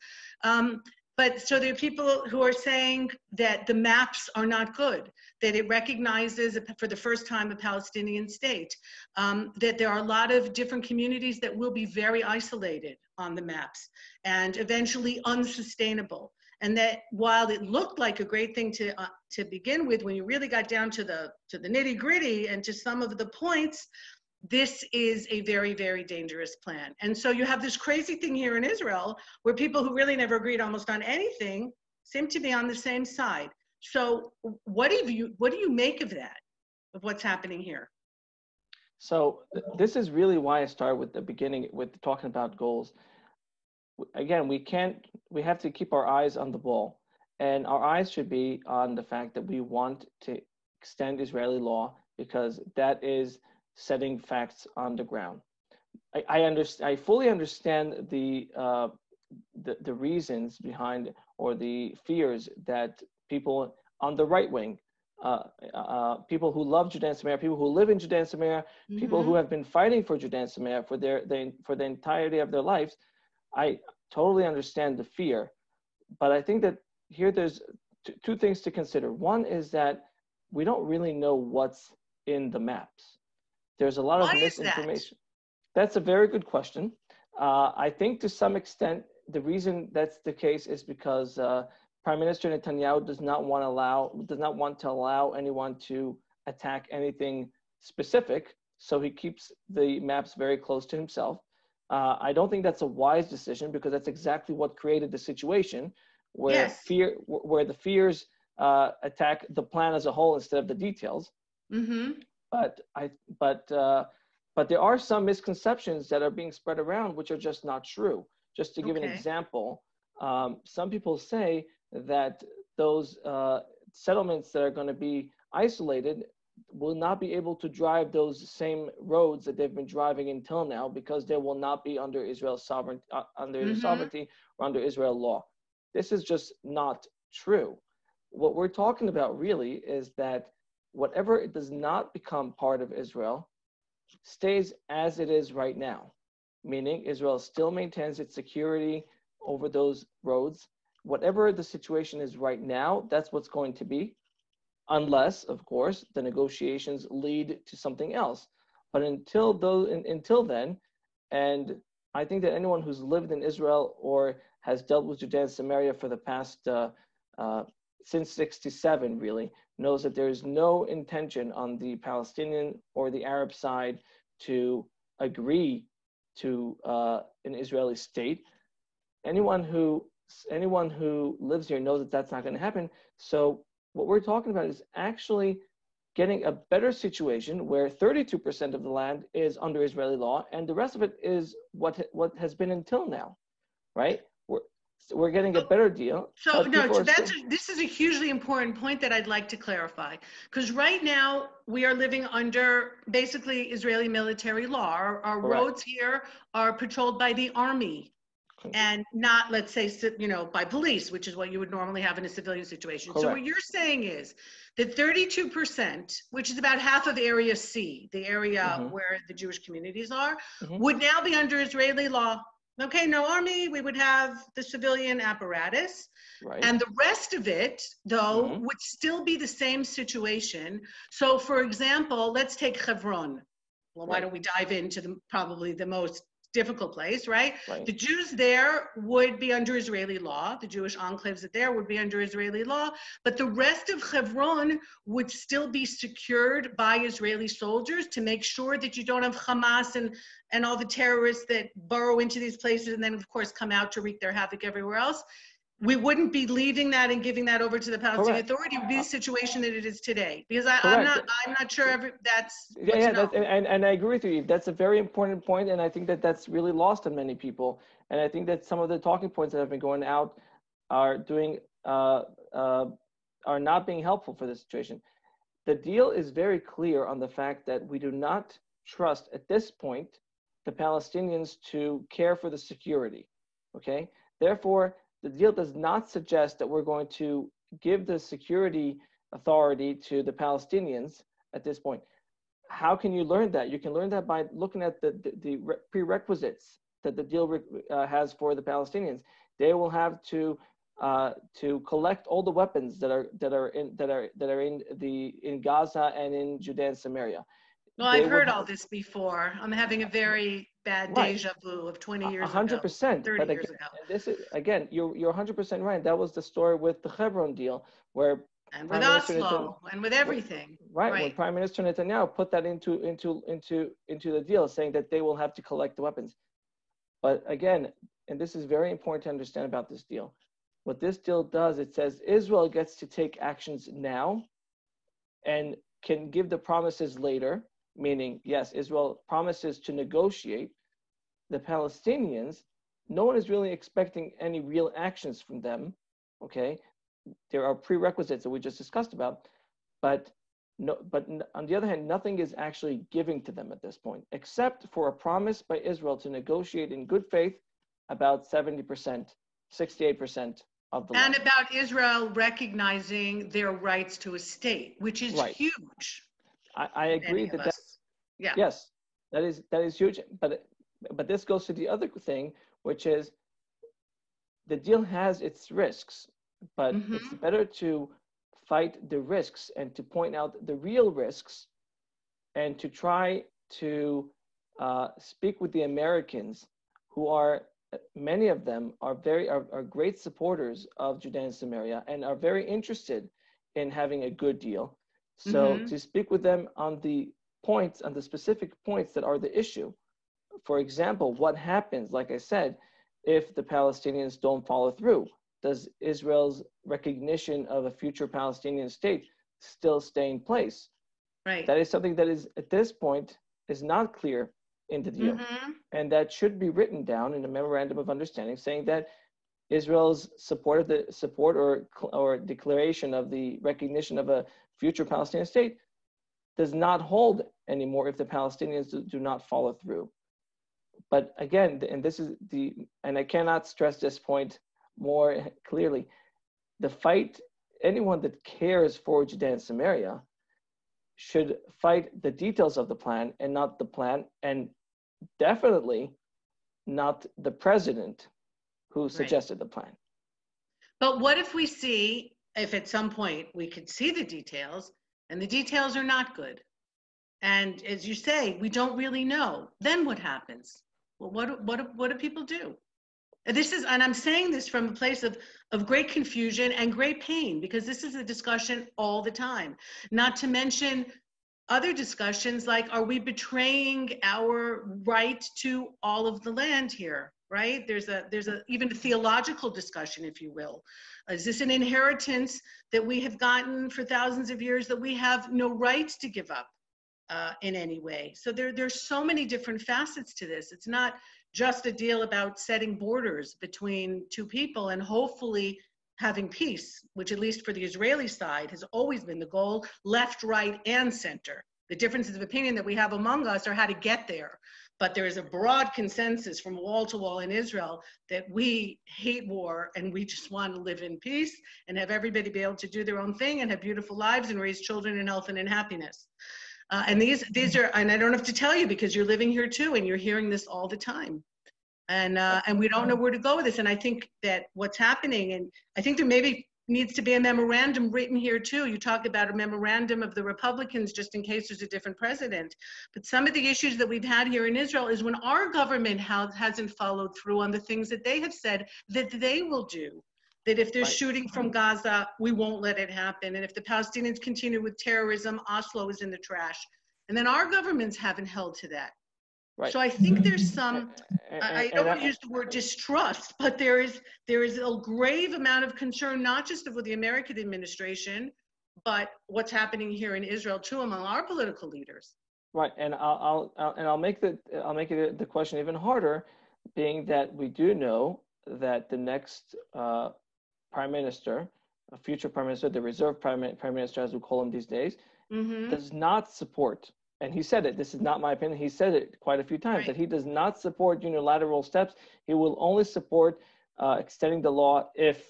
But so there are people who are saying that the maps are not good, that it recognizes for the first time a Palestinian state, that there are a lot of different communities that will be very isolated on the maps and eventually unsustainable. And that while it looked like a great thing to begin with, when you really got down to the nitty gritty and to some of the points, this is a very, very dangerous plan. And so you have this crazy thing here in Israel where people who really never agreed almost on anything seem to be on the same side. So what do you make of that, of what's happening here? So this is really why I started with the beginning with talking about goals. Again, we have to keep our eyes on the ball, and our eyes should be on the fact that we want to extend Israeli law because that is setting facts on the ground. I fully understand the reasons behind or the fears that people on the right wing, people who love Judea and Samaria, people who live in Judea and Samaria, people who have been fighting for Judea and Samaria for the entirety of their lives. I totally understand the fear, but I think that here there's two things to consider. One is that we don't really know what's in the maps. There's a lot of misinformation. That's a very good question. I think to some extent, the reason that's the case is because Prime Minister Netanyahu does not want to allow anyone to attack anything specific. So he keeps the maps very close to himself. I don't think that's a wise decision because that's exactly what created the situation where where the fears attack the plan as a whole instead of the details. But there are some misconceptions that are being spread around which are just not true. Just to give an example, some people say that those settlements that are going to be isolated will not be able to drive those same roads that they've been driving until now because they will not be under Israel's sovereignty, sovereignty or under Israel law. This is just not true. What we're talking about really is that whatever it does not become part of Israel stays as it is right now, meaning Israel still maintains its security over those roads. Whatever the situation is right now, that's what's going to be, unless, of course, the negotiations lead to something else. But until then, and I think that anyone who's lived in Israel or has dealt with Judea and Samaria for the past since 67 really, knows that there is no intention on the Palestinian or the Arab side to agree to an Israeli state. Anyone who lives here knows that that's not going to happen. So what we're talking about is actually getting a better situation where 32% of the land is under Israeli law and the rest of it is what has been until now, right? We're getting a better deal. So no, this is a hugely important point that I'd like to clarify, because right now we are living under basically Israeli military law. Our roads here are patrolled by the army and not, let's say, by police, which is what you would normally have in a civilian situation. Correct. So what you're saying is that 32%, which is about half of Area C, the area where the Jewish communities are, would now be under Israeli law. Okay, no army, we would have the civilian apparatus. Right. And the rest of it, though, would still be the same situation. So, for example, let's take Hebron. Well, why don't we dive into probably the most difficult place, right? The Jews there would be under Israeli law. The Jewish enclaves there would be under Israeli law, but the rest of Hebron would still be secured by Israeli soldiers to make sure that you don't have Hamas and all the terrorists that burrow into these places and then, of course, come out to wreak their havoc everywhere else. We wouldn't be leaving that and giving that over to the Palestinian Authority. It would be the situation that it is today. Because I'm not sure that's and I agree with you. That's a very important point, and I think that that's really lost on many people. And I think that some of the talking points that have been going out are not being helpful for this situation. The deal is very clear on the fact that we do not trust at this point the Palestinians to care for the security. Okay, therefore, the deal does not suggest that we're going to give the security authority to the Palestinians at this point. How can you learn that? You can learn that by looking at the prerequisites that the deal has for the Palestinians. They will have to collect all the weapons that are in Gaza and in Judea and Samaria. Well, I've heard all this before. I'm having a very bad deja vu of 20 years 100%, ago, 30 years ago. This is, again, you're 100% right. That was the story with the Hebron deal, where and with Oslo and with everything. Right, when Prime Minister Netanyahu put that into the deal, saying that they will have to collect the weapons. But again, and this is very important to understand about this deal. What this deal does, it says Israel gets to take actions now and can give the promises later. Meaning, yes, Israel promises to negotiate. The Palestinians, no one is really expecting any real actions from them, okay? There are prerequisites that we just discussed about, but on the other hand, nothing is actually giving to them at this point, except for a promise by Israel to negotiate in good faith about 70%, 68% of the land. And about Israel recognizing their rights to a state, which is huge. I agree that yes, that is huge. But this goes to the other thing, which is the deal has its risks, but it's better to fight the risks and to point out the real risks and to try to speak with the Americans, who are, many of them are great supporters of Judea and Samaria and are very interested in having a good deal. So to speak with them on the specific points that are the issue. For example, what happens, like I said, if the Palestinians don't follow through? Does Israel's recognition of a future Palestinian state still stay in place? Right. That is something that is, at this point, is not clear in the deal. And that should be written down in a memorandum of understanding, saying that Israel's support or declaration of the recognition of a future Palestinian state does not hold anymore if the Palestinians do not follow through. But again, and I cannot stress this point more clearly, anyone that cares for Judea and Samaria should fight the details of the plan and not the plan, and definitely not the president who suggested the plan. But what if at some point we could see the details and the details are not good? And as you say, we don't really know. Then what happens? Well, what do people do? And I'm saying this from a place of great confusion and great pain, because this is a discussion all the time. Not to mention other discussions like, are we betraying our right to all of the land here, right? There's even a theological discussion, if you will. Is this an inheritance that we have gotten for thousands of years that we have no right to give up in any way? So there's so many different facets to this. It's not just a deal about setting borders between two people and hopefully having peace, which at least for the Israeli side has always been the goal, left, right, and center. The differences of opinion that we have among us are how to get there. But there is a broad consensus from wall to wall in Israel that we hate war and we just want to live in peace and have everybody be able to do their own thing and have beautiful lives and raise children in health and in happiness. And these are, and I don't have to tell you because you're living here too and you're hearing this all the time. And we don't know where to go with this. And I think that what's happening, and I think there maybe needs to be a memorandum written here too. You talk about a memorandum of the Republicans just in case there's a different president. But some of the issues that we've had here in Israel is when our government hasn't followed through on the things that they have said that they will do. That if they're shooting from Gaza, we won't let it happen. And if the Palestinians continue with terrorism, Oslo is in the trash. And then our governments haven't held to that. Right. So I think there's some, I don't want to use the word distrust, but there is a grave amount of concern, not just with the American administration, but what's happening here in Israel too among our political leaders. Right, and I'll make the question even harder, being that we do know that the next prime minister, a future prime minister, the reserve prime minister, as we call him these days, does not support. And he said it, this is not my opinion, he said it quite a few times, that he does not support unilateral steps. He will only support extending the law if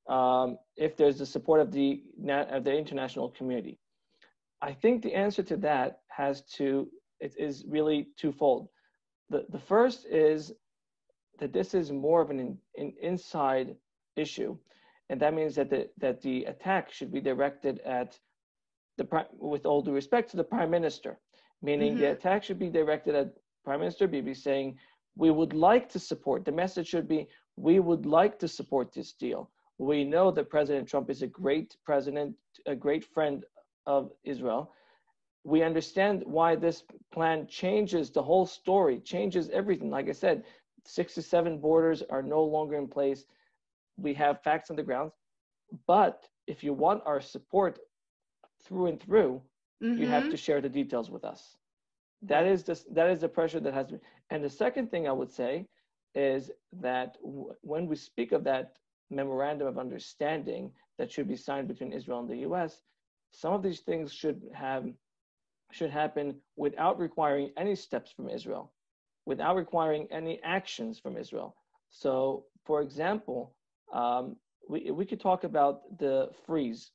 there's the support of the international community. I think the answer to that is really twofold. The first is that this is more of an inside issue. And that means that the attack should be directed at with all due respect to the prime minister. Meaning the attack should be directed at Prime Minister Bibi saying, we would like to support, the message should be, we would like to support this deal. We know that President Trump is a great president, a great friend of Israel. We understand why this plan changes the whole story, changes everything. Like I said, 67 borders are no longer in place. We have facts on the ground. But if you want our support through and through, you have to share the details with us. That is the pressure that has been. And the second thing I would say is that when we speak of that memorandum of understanding that should be signed between Israel and the US, some of these things should happen without requiring any steps from Israel, without requiring any actions from Israel. So, for example, we could talk about the freeze.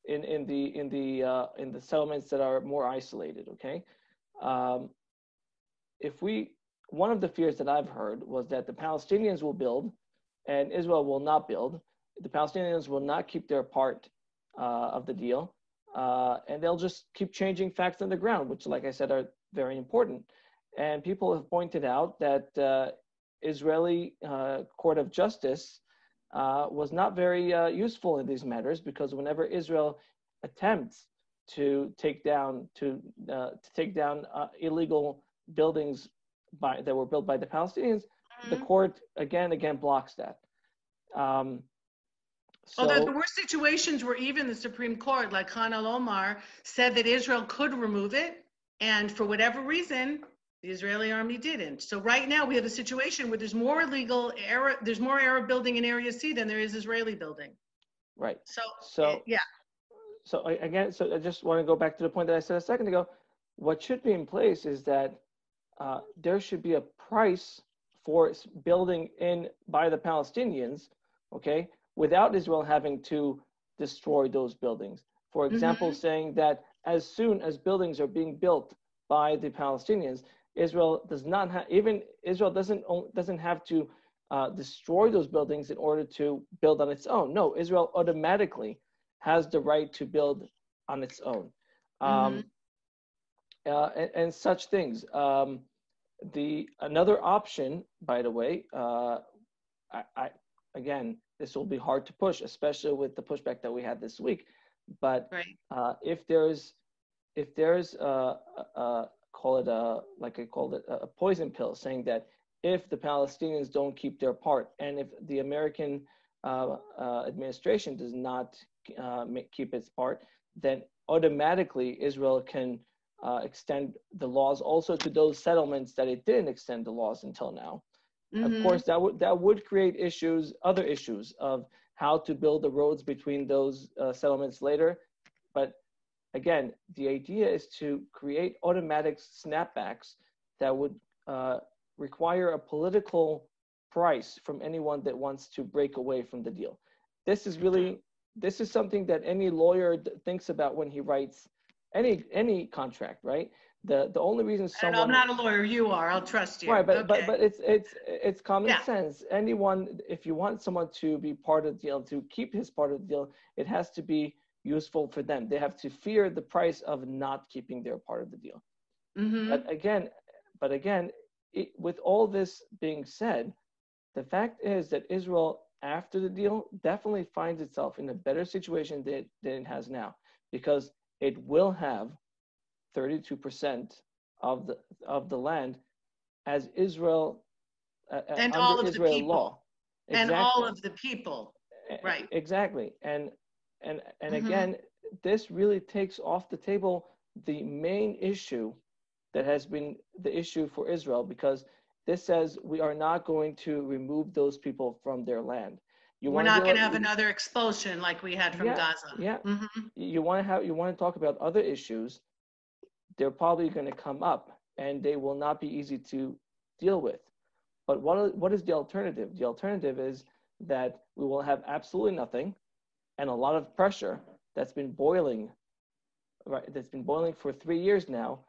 In the settlements that are more isolated, okay? One of the fears that I've heard was that the Palestinians will build and Israel will not build. The Palestinians will not keep their part of the deal, and they'll just keep changing facts on the ground, which, like I said, are very important. And people have pointed out that Israeli Court of Justice was not very useful in these matters, because whenever Israel attempts to take down illegal buildings that were built by the Palestinians, the court again blocks that. Although there were situations where even the Supreme Court, like Khan al-Omar, said that Israel could remove it, and for whatever reason, the Israeli army didn't. So right now we have a situation where there's more Arab building in Area C than there is Israeli building. Right. So yeah. So again, so I just want to go back to the point that I said a second ago. What should be in place is that there should be a price for building by the Palestinians, okay, without Israel having to destroy those buildings. For example, saying that as soon as buildings are being built by the Palestinians, Israel doesn't have to destroy those buildings in order to build on its own. No, Israel automatically has the right to build on its own, and such things. Another option, by the way, again, this will be hard to push, especially with the pushback that we had this week. But Right. if there's call it a poison pill, saying that if the Palestinians don't keep their part, and if the American administration does not keep its part, then automatically Israel can extend the laws also to those settlements that it didn't extend the laws until now. Of course, that would create other issues of how to build the roads between those settlements later. But again, the idea is to create automatic snapbacks that would require a political price from anyone that wants to break away from the deal. This is something that any lawyer thinks about when he writes any contract, right? The only reason someone, I'm not a lawyer, you are, I'll trust you. right, but Okay. but it's common sense. Anyone, if you want someone to be part of the deal, to keep his part of the deal, it has to be useful for them. They have to fear the price of not keeping their part of the deal. But again, with all this being said, the fact is that Israel, after the deal, definitely finds itself in a better situation than it has now, because it will have 32% of the land as Israel And under all of Israel the people. law. Exactly. And all of the people. Right. Exactly. And again, this really takes off the table the main issue that has been the issue for Israel, because this says we are not going to remove those people from their land. We're not going to have another expulsion like we had from Gaza. Yeah. You want to talk about other issues, they're probably going to come up and they will not be easy to deal with. But what is the alternative? The alternative is that we will have absolutely nothing and a lot of pressure that's been boiling, right? That's been boiling for 3 years now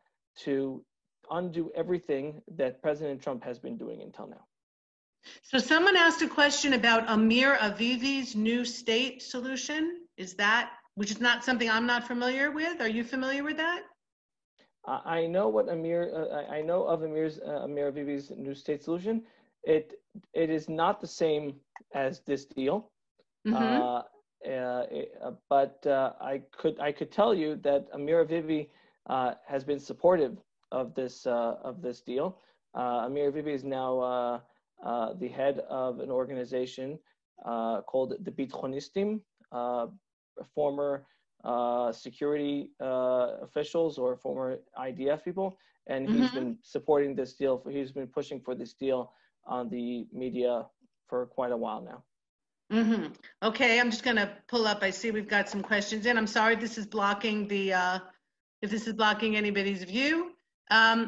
to undo everything that President Trump has been doing until now. So someone asked a question about Amir Avivi's new state solution. Which is not something I'm not familiar with. Are you familiar with that? I know what I know of Amir Avivi's new state solution. It is not the same as this deal. But I could tell you that Amir Avivi has been supportive of this deal. Amir Avivi is now the head of an organization called the Buchnick, former security officials or former IDF people, and he's been supporting this deal. He's been pushing for this deal on the media for quite a while now. Okay, I'm just going to pull up. I see we've got some questions in. I'm sorry if this is blocking anybody's view.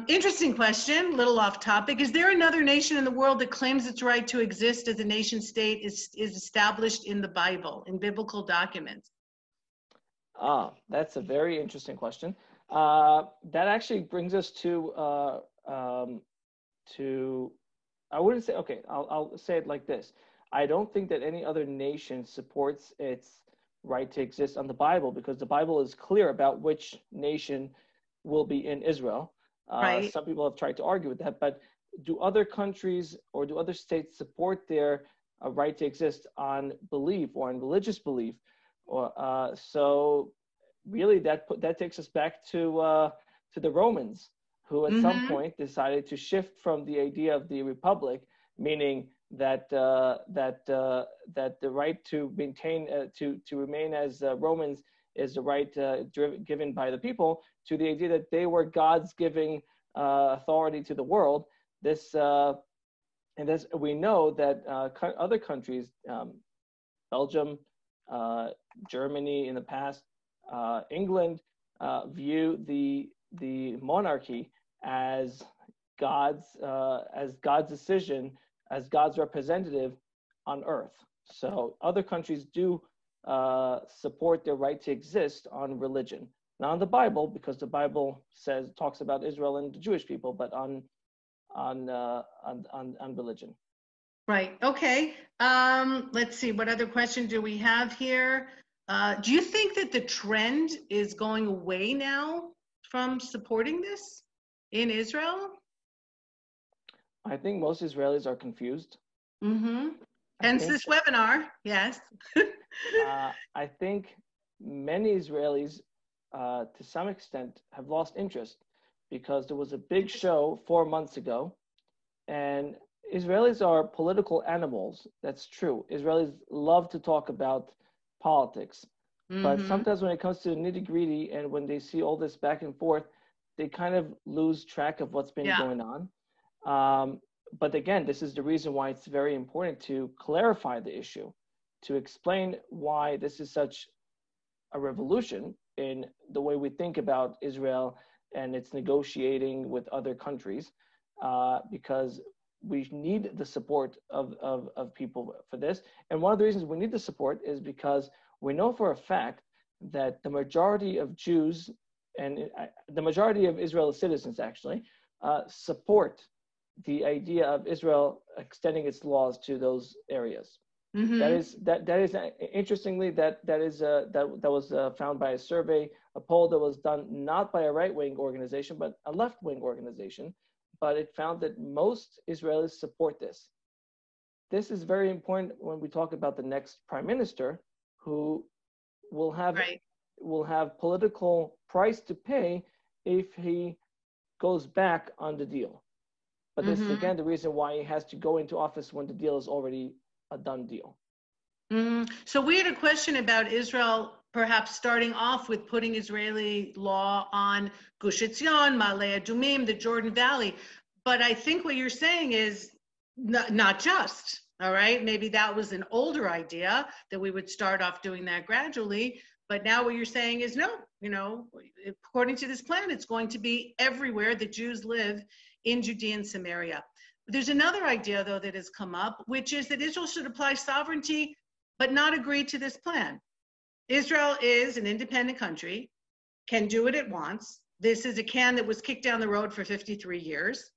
Interesting question, little off topic. Is there another nation in the world that claims its right to exist as a nation state is established in the Bible, in biblical documents? That's a very interesting question. That actually brings us to I wouldn't say, okay, I'll say it like this. I don't think that any other nation supports its right to exist on the Bible, because the Bible is clear about which nation will be in Israel. Right. Some people have tried to argue with that, but do other countries or do other states support their right to exist on belief or on religious belief? So really that takes us back to the Romans, who at some point decided to shift from the idea of the republic, meaning that the right to maintain to remain as Romans is the right given by the people, to the idea that they were God's giving authority to the world. We know that other countries, Belgium, Germany in the past, England, view the monarchy as God's decision, as God's representative on earth. So other countries do support their right to exist on religion, not on the Bible, because the Bible talks about Israel and the Jewish people, but on religion. Right. Okay. Let's see. What other question do we have here? Do you think that the trend is going away now from supporting this in Israel? I think most Israelis are confused. Mm-hmm. I Hence think this webinar, yes. I think many Israelis, to some extent, have lost interest because there was a big show 4 months ago, and Israelis are political animals. That's true. Israelis love to talk about politics, but Mm-hmm. sometimes when it comes to the nitty gritty and when they see all this back and forth, they kind of lose track of what's been Yeah. going on. But again, this is the reason why it's very important to clarify the issue, to explain why this is such a revolution in the way we think about Israel and its negotiating with other countries, because we need the support of people for this. And one of the reasons we need the support is because we know for a fact that the majority of Jews and the majority of Israeli citizens actually support the idea of Israel extending its laws to those areas. Mm-hmm. That is interestingly that was found by a survey, a poll that was done not by a right-wing organization but a left-wing organization, but it found that most Israelis support this. This is very important when we talk about the next prime minister, who will have political price to pay if he goes back on the deal. But this is again the reason why he has to go into office when the deal is already a done deal. Mm-hmm. So we had a question about Israel perhaps starting off with putting Israeli law on Gush Etzion, Ma'ale Adumim, the Jordan Valley. But I think what you're saying is not just, all right? Maybe that was an older idea that we would start off doing that gradually. But now what you're saying is no, according to this plan, it's going to be everywhere the Jews live in Judea and Samaria. There's another idea, though, that has come up, which is that Israel should apply sovereignty but not agree to this plan. Israel is an independent country, can do what it wants. This is a can that was kicked down the road for 53 years.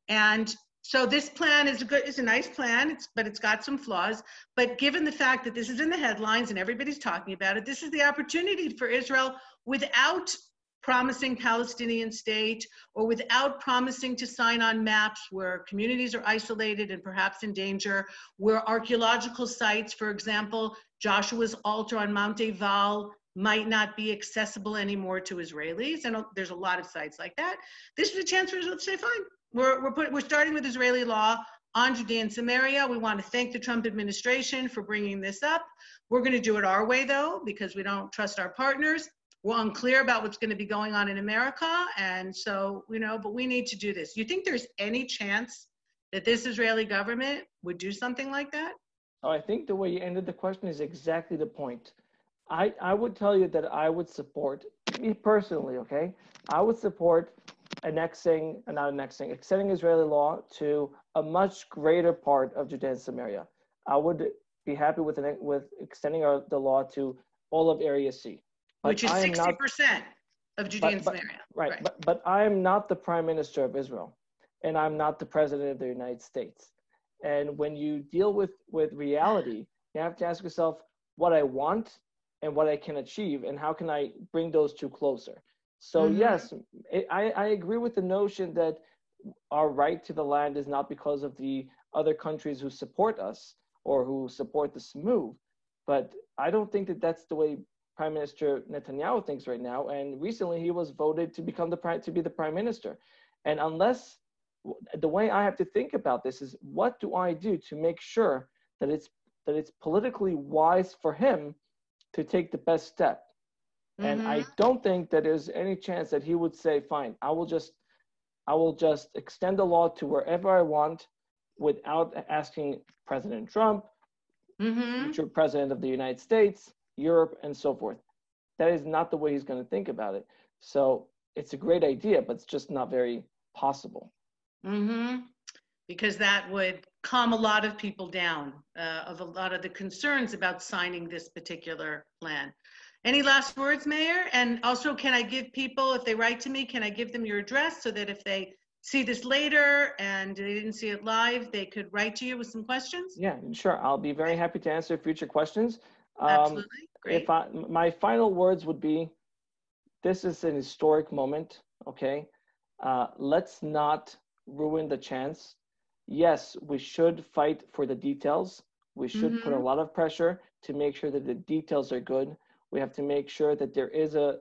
And so this plan is a nice plan, but it's got some flaws. But given the fact that this is in the headlines and everybody's talking about it, this is the opportunity for Israel, without promising Palestinian state or without promising to sign on maps where communities are isolated and perhaps in danger, where archaeological sites, for example, Joshua's altar on Mount Eval might not be accessible anymore to Israelis. And there's a lot of sites like that. This is a chance for Israel to say, fine, we're starting with Israeli law on Judea and Samaria. We want to thank the Trump administration for bringing this up. We're going to do it our way, though, because we don't trust our partners. We're unclear about what's going to be going on in America. And so, but we need to do this. You think there's any chance that this Israeli government would do something like that? Oh, I think the way you ended the question is exactly the point. I would tell you that I would support, me personally, okay? I would support extending Israeli law to a much greater part of Judea and Samaria. I would be happy with extending the law to all of Area C. Which is 60% of Judea and Samaria. Right. But I am not the prime minister of Israel, and I'm not the president of the United States. And when you deal with reality, you have to ask yourself what I want and what I can achieve, and how can I bring those two closer. So yes, I agree with the notion that our right to the land is not because of the other countries who support us or who support this move, but I don't think that that's the way Prime Minister Netanyahu thinks right now. And recently he was voted to be the prime minister. And unless, the way I have to think about this is, what do I do to make sure that it's politically wise for him to take the best step? And I don't think that there's any chance that he would say, fine, I will just extend the law to wherever I want without asking President Trump, future president of the United States, Europe, and so forth. That is not the way he's going to think about it. So it's a great idea, but it's just not very possible. Because that would calm a lot of people down of a lot of the concerns about signing this particular plan. Any last words, Meir? And also, can I give people, if they write to me, can I give them your address so that if they see this later and they didn't see it live, they could write to you with some questions? Yeah, sure. I'll be very happy to answer future questions. Absolutely. Great. My final words would be, this is an historic moment, okay? Let's not ruin the chance yes, we should fight for the details. We should put a Mm-hmm. lot of pressure to make sure that the details are good. We have to make sure that there is a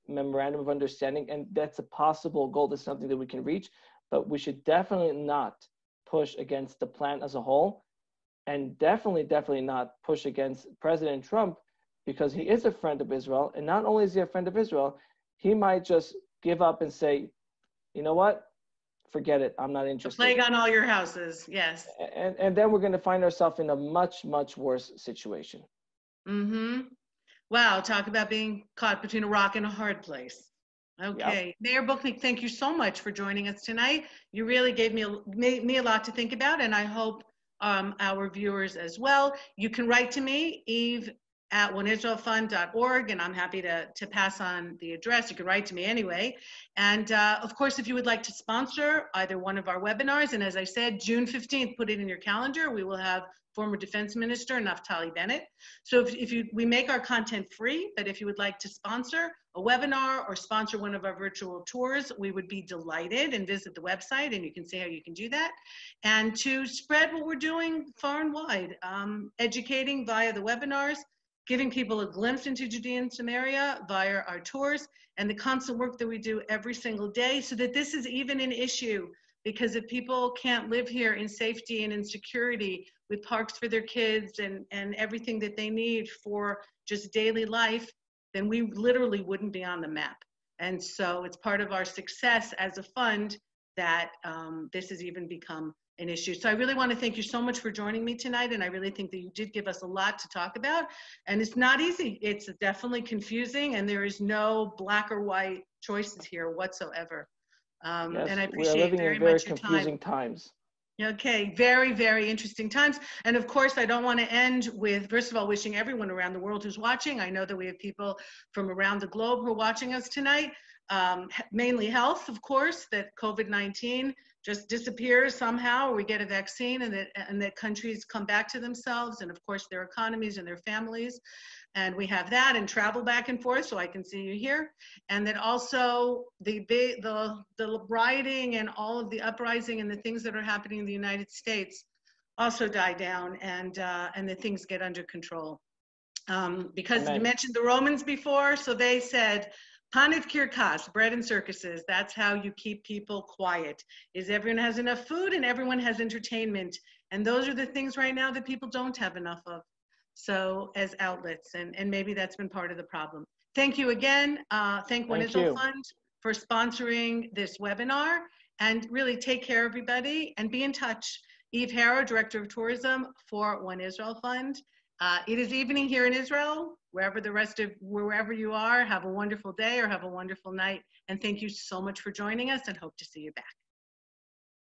memorandum of understanding, and that's a possible goal. That's something that we can reach, but we should definitely not push against the plan as a whole, and definitely not push against President Trump, because he is a friend of Israel. And not only is he a friend of Israel, he might just give up and say, you know what? Forget it. I'm not A interested. plague on all your houses. Yes. And then we're going to find ourselves in a much, much worse situation. Mm-hmm. Wow. Talk about being caught between a rock and a hard place. Yep. Okay. Mayor Buchnick, thank you so much for joining us tonight. You really gave me a lot to think about, and I hope our viewers as well. You can write to me, eve@oneisraelfund.org, and I'm happy to pass on the address. You can write to me anyway. And of course, if you would like to sponsor either one of our webinars, and as I said, June 15th, put it in your calendar. We will have former Defense Minister Naftali Bennett. So we make our content free, but if you would like to sponsor a webinar or sponsor one of our virtual tours, we would be delighted, and visit the website and you can see how you can do that. And to spread what we're doing far and wide, educating via the webinars, giving people a glimpse into Judea and Samaria via our tours, and the constant work that we do every single day, so that this is even an issue. Because if people can't live here in safety and in security with parks for their kids and everything that they need for just daily life, then we literally wouldn't be on the map. And so it's part of our success as a fund that this has even become an issue. So I really want to thank you so much for joining me tonight. And I really think that you did give us a lot to talk about. And it's not easy. It's definitely confusing, and there is no black or white choices here whatsoever. Yes, And I we are appreciate living very in very much your time. confusing times. Okay, very, very interesting times. And of course, I don't want to end with, first of all, wishing everyone around the world who's watching. I know that we have people from around the globe who are watching us tonight. Mainly health, of course, that COVID-19 just disappears somehow, or we get a vaccine, and that countries come back to themselves, and of course their economies and their families. And we have that, and travel back and forth, so I can see you here. And that also the rioting and all of the uprising and the things that are happening in the United States also die down, and that things get under control. Because Amen. you mentioned the Romans before, so they said, Panit kirkas, bread and circuses. That's how you keep people quiet, is everyone has enough food and everyone has entertainment. And those are the things right now that people don't have enough of. So as outlets, and maybe that's been part of the problem. Thank you again. Thank One Israel Fund for sponsoring this webinar, and really take care, everybody, and be in touch. Eve Harrow, Director of Tourism for One Israel Fund. It is evening here in Israel. Wherever you are, have a wonderful day or have a wonderful night. And thank you so much for joining us, and hope to see you back.